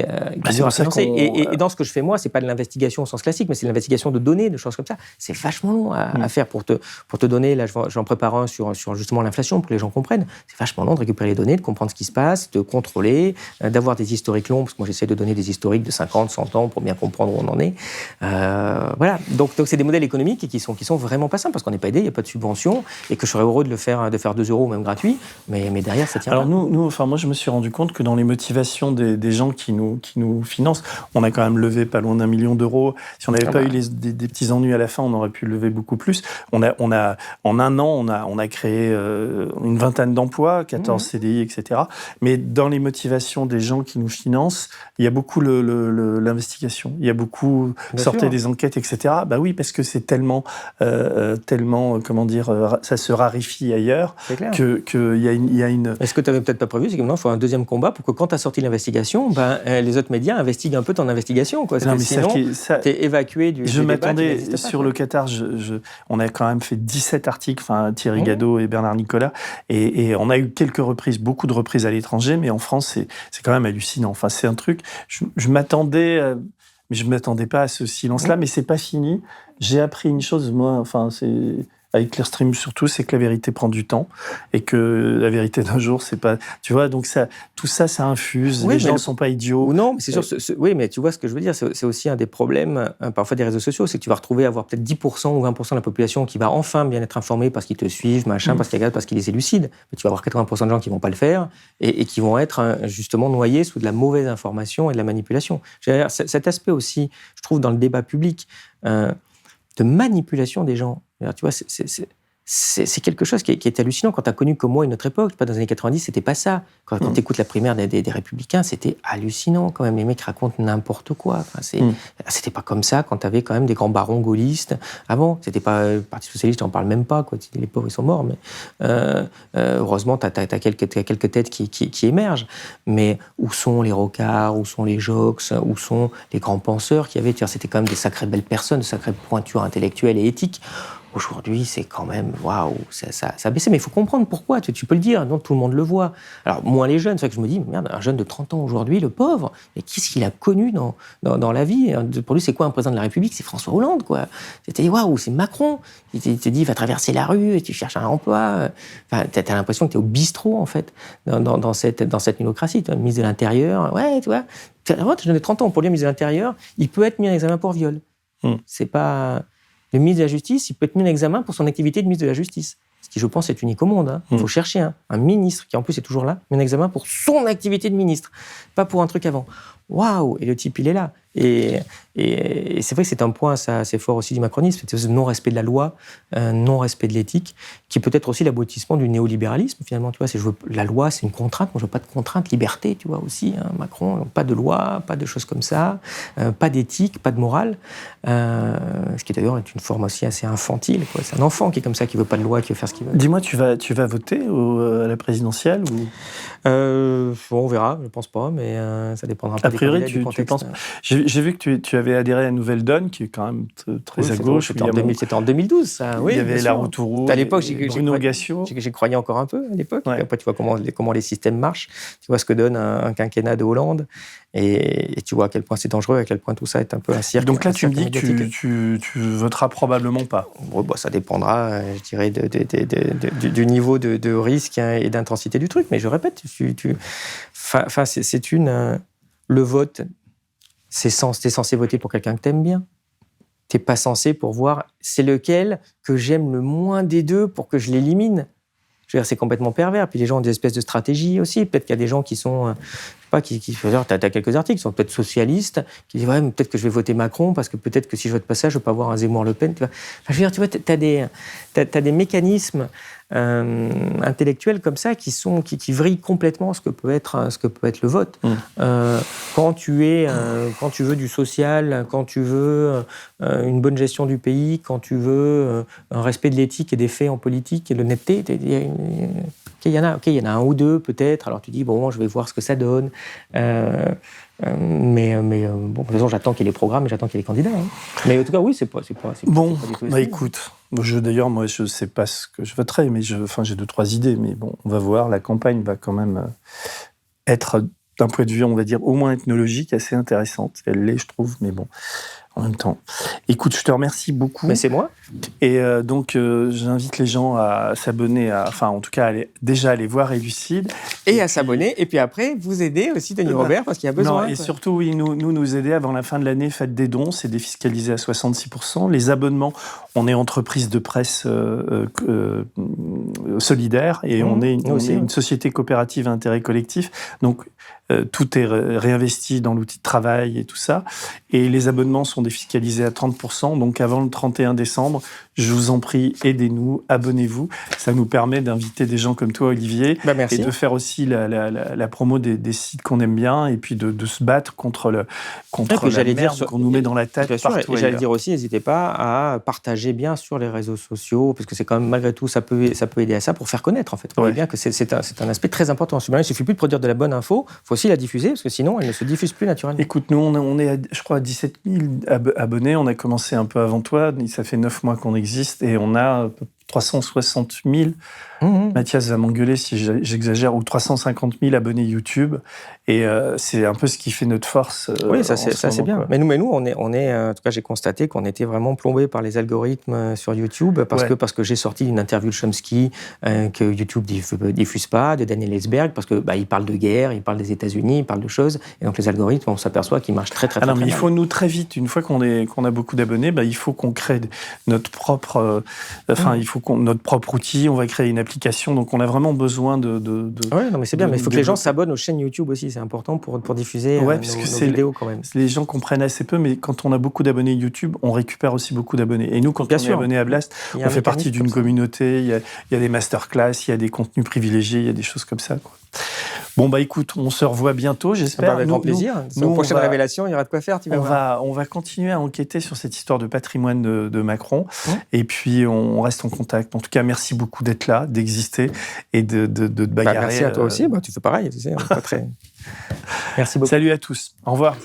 qui est dur à financer. Et dans ce que je fais, moi, ce n'est pas de l'investigation au sens classique, mais c'est de l'investigation de données, de choses comme ça. C'est vachement long à faire pour te donner. Là, j'en prépare un sur justement l'inflation, pour que les gens comprennent. C'est vachement long de récupérer les données, de comprendre ce qui se passe, de contrôler, d'avoir des historiques longs, parce que moi, j'essaie de donner des historiques de 50, 100 ans pour bien comprendre où on en est. Voilà. Donc, c'est des modèles économiques qui sont vraiment pas simples, parce qu'on n'est pas aidé, il n'y a pas de subvention, et que je serais heureux de faire 2 € même gratuit, mais derrière, ça tient. Alors, moi, je me suis rendu compte que dans les motivations des gens qui nous financent, on a quand même levé pas loin d'1 million d'euros. Si on n'avait pas eu des petits ennuis à la fin, on aurait pu lever beaucoup plus. En un an, on a créé une vingtaine d'emplois, 14 CDI, etc. Mais dans les motivations des gens qui nous financent, il y a beaucoup l'investigation. Il y a beaucoup sortez des enquêtes, etc. Bah oui, parce que c'est tellement, comment dire, ça se raréfie ailleurs qu'il y a une... Est-ce que tu n'avais peut-être pas prévu, c'est que maintenant, il faut un deuxième combat pour que quand tu as sorti l'investigation, les autres médias investiguent un peu ton investigation, quoi. Parce que sinon, tu es évacué du Je débat, m'attendais sur le Qatar, on a quand même fait 17 articles, Thierry Gadot et Bernard Nicolas, et on a eu beaucoup de reprises à l'étranger, mais en France, c'est quand même hallucinant. Enfin, c'est un truc, je m'attendais mais je ne m'attendais pas à ce silence-là. Mais ce n'est pas fini. J'ai appris une chose, moi, avec Clearstream surtout, c'est que la vérité prend du temps et que la vérité d'un jour, c'est pas... Tu vois, donc tout ça, ça infuse. Les gens ne sont pas idiots. Ou non, mais c'est sûr. Oui, mais tu vois ce que je veux dire, c'est aussi un des problèmes, parfois des réseaux sociaux, c'est que tu vas retrouver avoir peut-être 10% ou 20% de la population qui va enfin bien être informée parce qu'ils te suivent, parce qu'ils regardent, parce qu'ils les élucident. Mais tu vas avoir 80% de gens qui ne vont pas le faire et qui vont être justement noyés sous de la mauvaise information et de la manipulation. Cet aspect aussi, je trouve, dans le débat public, de manipulation des gens. Tu vois, c'est quelque chose qui est hallucinant. Quand tu as connu comme moi une autre époque, pas dans les années 90, c'était pas ça. Quand tu écoutes la primaire des Républicains, c'était hallucinant quand même. Les mecs racontent n'importe quoi. C'était pas comme ça quand tu avais quand même des grands barons gaullistes avant. C'était pas le Parti Socialiste, on en parle même pas. Les pauvres, ils sont morts. Mais heureusement, tu as quelques têtes qui émergent. Mais où sont les Rocard, où sont les Jox, où sont les grands penseurs qui avaient... C'était quand même des sacrées belles personnes, de sacrées pointures intellectuelles et éthiques. Aujourd'hui, c'est quand même, waouh, ça a baissé. Mais il faut comprendre pourquoi, tu peux le dire, donc tout le monde le voit. Alors, moins les jeunes, c'est vrai que je me dis, merde, un jeune de 30 ans aujourd'hui, le pauvre, mais qu'est-ce qu'il a connu dans la vie? Pour lui, c'est quoi un président de la République? C'est François Hollande, quoi. C'était, waouh, c'est Macron. Il te dit, va traverser la rue, et tu cherches un emploi. Enfin, t'as l'impression que t'es au bistrot, en fait, dans cette démocratie. Tu vois, ministre de l'Intérieur, ouais, tu vois. Un jeune de 30 ans, pour lui, ministre de l'Intérieur, il peut être mis en examen pour viol. C'est pas... Le ministre de la Justice, il peut être mis en examen pour son activité de ministre de la Justice. Ce qui, je pense, est unique au monde. Il faut chercher un ministre, qui en plus est toujours là, mis en examen pour son activité de ministre, pas pour un truc avant. Waouh! Et le type, il est là. Et c'est vrai que c'est un point assez fort aussi du macronisme, c'est ce non-respect de la loi, non-respect de l'éthique, qui peut être aussi l'aboutissement du néolibéralisme, finalement. Tu vois, la loi, c'est une contrainte. Moi, je veux pas de contrainte, liberté, tu vois, aussi. Macron, pas de loi, pas de choses comme ça, pas d'éthique, pas de morale. Ce qui, d'ailleurs, est une forme aussi assez infantile, quoi. C'est un enfant qui est comme ça, qui veut pas de loi, qui veut faire ce qu'il veut. Dis-moi, tu vas voter à la présidentielle ou... On verra, je pense pas, mais ça dépendra pas a priori, du contexte. Tu penses... J'ai vu que tu avais adhéré à Nouvelle Donne, qui est quand même très à gauche. C'était en 2012, ça. Oui, il y avait la Routoureau, à l'époque, Bruno Gassio. J'y croyais encore un peu à l'époque. Ouais. Après, tu vois comment les systèmes marchent. Tu vois ce que donne un quinquennat de Hollande. Et tu vois à quel point c'est dangereux, à quel point tout ça est un peu un cirque. Donc là, tu me dis que tu voteras probablement pas. Bon, ça dépendra, je dirais, du niveau de risque et d'intensité du truc. Mais je répète, le vote, t'es censé voter pour quelqu'un que t'aimes bien. T'es pas censé pour voir c'est lequel que j'aime le moins des deux pour que je l'élimine. Je veux dire, c'est complètement pervers. Puis les gens ont des espèces de stratégies aussi. Peut-être qu'il y a des gens qui sont... t'as quelques articles qui sont peut-être socialistes, qui disent, ouais, mais peut-être que je vais voter Macron, parce que peut-être que si je vote pas ça, je vais pas avoir un Zemmour-Le Pen. Tu vois. Enfin, je veux dire, tu vois, t'as des mécanismes intellectuels comme ça qui vrillent complètement ce que peut être le vote. Quand tu veux du social, quand tu veux une bonne gestion du pays, quand tu veux un respect de l'éthique et des faits en politique et l'honnêteté, il y en a un ou deux peut-être. Alors tu dis bon, je vais voir ce que ça donne. Mais bon, de toute façon, j'attends qu'il y ait les programmes et j'attends qu'il y ait les candidats. Mais en tout cas, oui, c'est pas bon, pas bah écoute, d'ailleurs, moi, je sais pas ce que je voterai, mais j'ai 2-3 idées. Mais bon, on va voir. La campagne va quand même être, d'un point de vue, on va dire, au moins ethnologique, assez intéressante. Elle l'est, je trouve, mais bon, en même temps. Écoute, je te remercie beaucoup. Mais c'est moi. Et donc, j'invite les gens à s'abonner, en tout cas, aller voir Élucide. Et à s'abonner, et puis après, vous aider aussi, Denis Robert, parce qu'il y a besoin. Non, et surtout, oui, nous aider avant la fin de l'année, faites des dons, c'est défiscalisé à 66%. Les abonnements, on est entreprise de presse solidaire, et on est une société coopérative à intérêt collectif. Donc, tout est réinvesti dans l'outil de travail et tout ça. Et les abonnements sont défiscalisés à 30%. Donc, avant le 31 décembre, je vous en prie, aidez-nous, abonnez-vous. Ça nous permet d'inviter des gens comme toi, Olivier, merci. Et de faire aussi la promo des sites qu'on aime bien, et puis de se battre contre la merde qu'on nous met dans la tête partout. Et j'allais dire aussi, n'hésitez pas à partager bien sur les réseaux sociaux, parce que c'est quand même, malgré tout, ça peut aider à ça, pour faire connaître, en fait. Vous voyez bien que c'est un aspect très important. Il ne suffit plus de produire de la bonne info, il faut aussi la diffuser, parce que sinon, elle ne se diffuse plus naturellement. Écoute, nous, on est je crois, à 17 000 abonnés. On a commencé un peu avant toi. Ça fait 9 mois qu'on existe, et on a 360 000. Mathias va m'engueuler si j'exagère, ou 350 000 abonnés YouTube. Et c'est un peu ce qui fait notre force. Oui, ça c'est bien. Quoi. Mais nous on est, en tout cas, j'ai constaté qu'on était vraiment plombé par les algorithmes sur YouTube parce que j'ai sorti une interview de Chomsky que YouTube diffuse pas, de Daniel Ellsberg, parce que il parle de guerre, il parle des États-Unis, il parle de choses, et donc les algorithmes, on s'aperçoit qu'ils marchent très mais mal. Il faut nous très vite, une fois qu'on a beaucoup d'abonnés, il faut qu'on crée notre propre, il faut notre propre outil. On va créer une application, donc on a vraiment besoin de. Oui, non, mais c'est bien, mais il faut que les gens s'abonnent aux chaînes YouTube aussi, c'est important pour diffuser nos vidéos quand même. Les gens comprennent assez peu, mais quand on a beaucoup d'abonnés YouTube, on récupère aussi beaucoup d'abonnés. Et nous, quand on est abonné à Blast, on fait partie d'une communauté, il y a des masterclass, il y a des contenus privilégiés, il y a des choses comme ça, quoi. Bon, écoute, on se revoit bientôt, j'espère. Avec grand plaisir. Nos prochaines révélations, il y aura de quoi faire, tu vas voir. On va continuer à enquêter sur cette histoire de patrimoine de Macron. Et puis, on reste en contact. En tout cas, merci beaucoup d'être là, d'exister et de te bagarrer. Merci à toi aussi. Tu fais pareil, tu sais. Merci beaucoup. Salut à tous. Au revoir.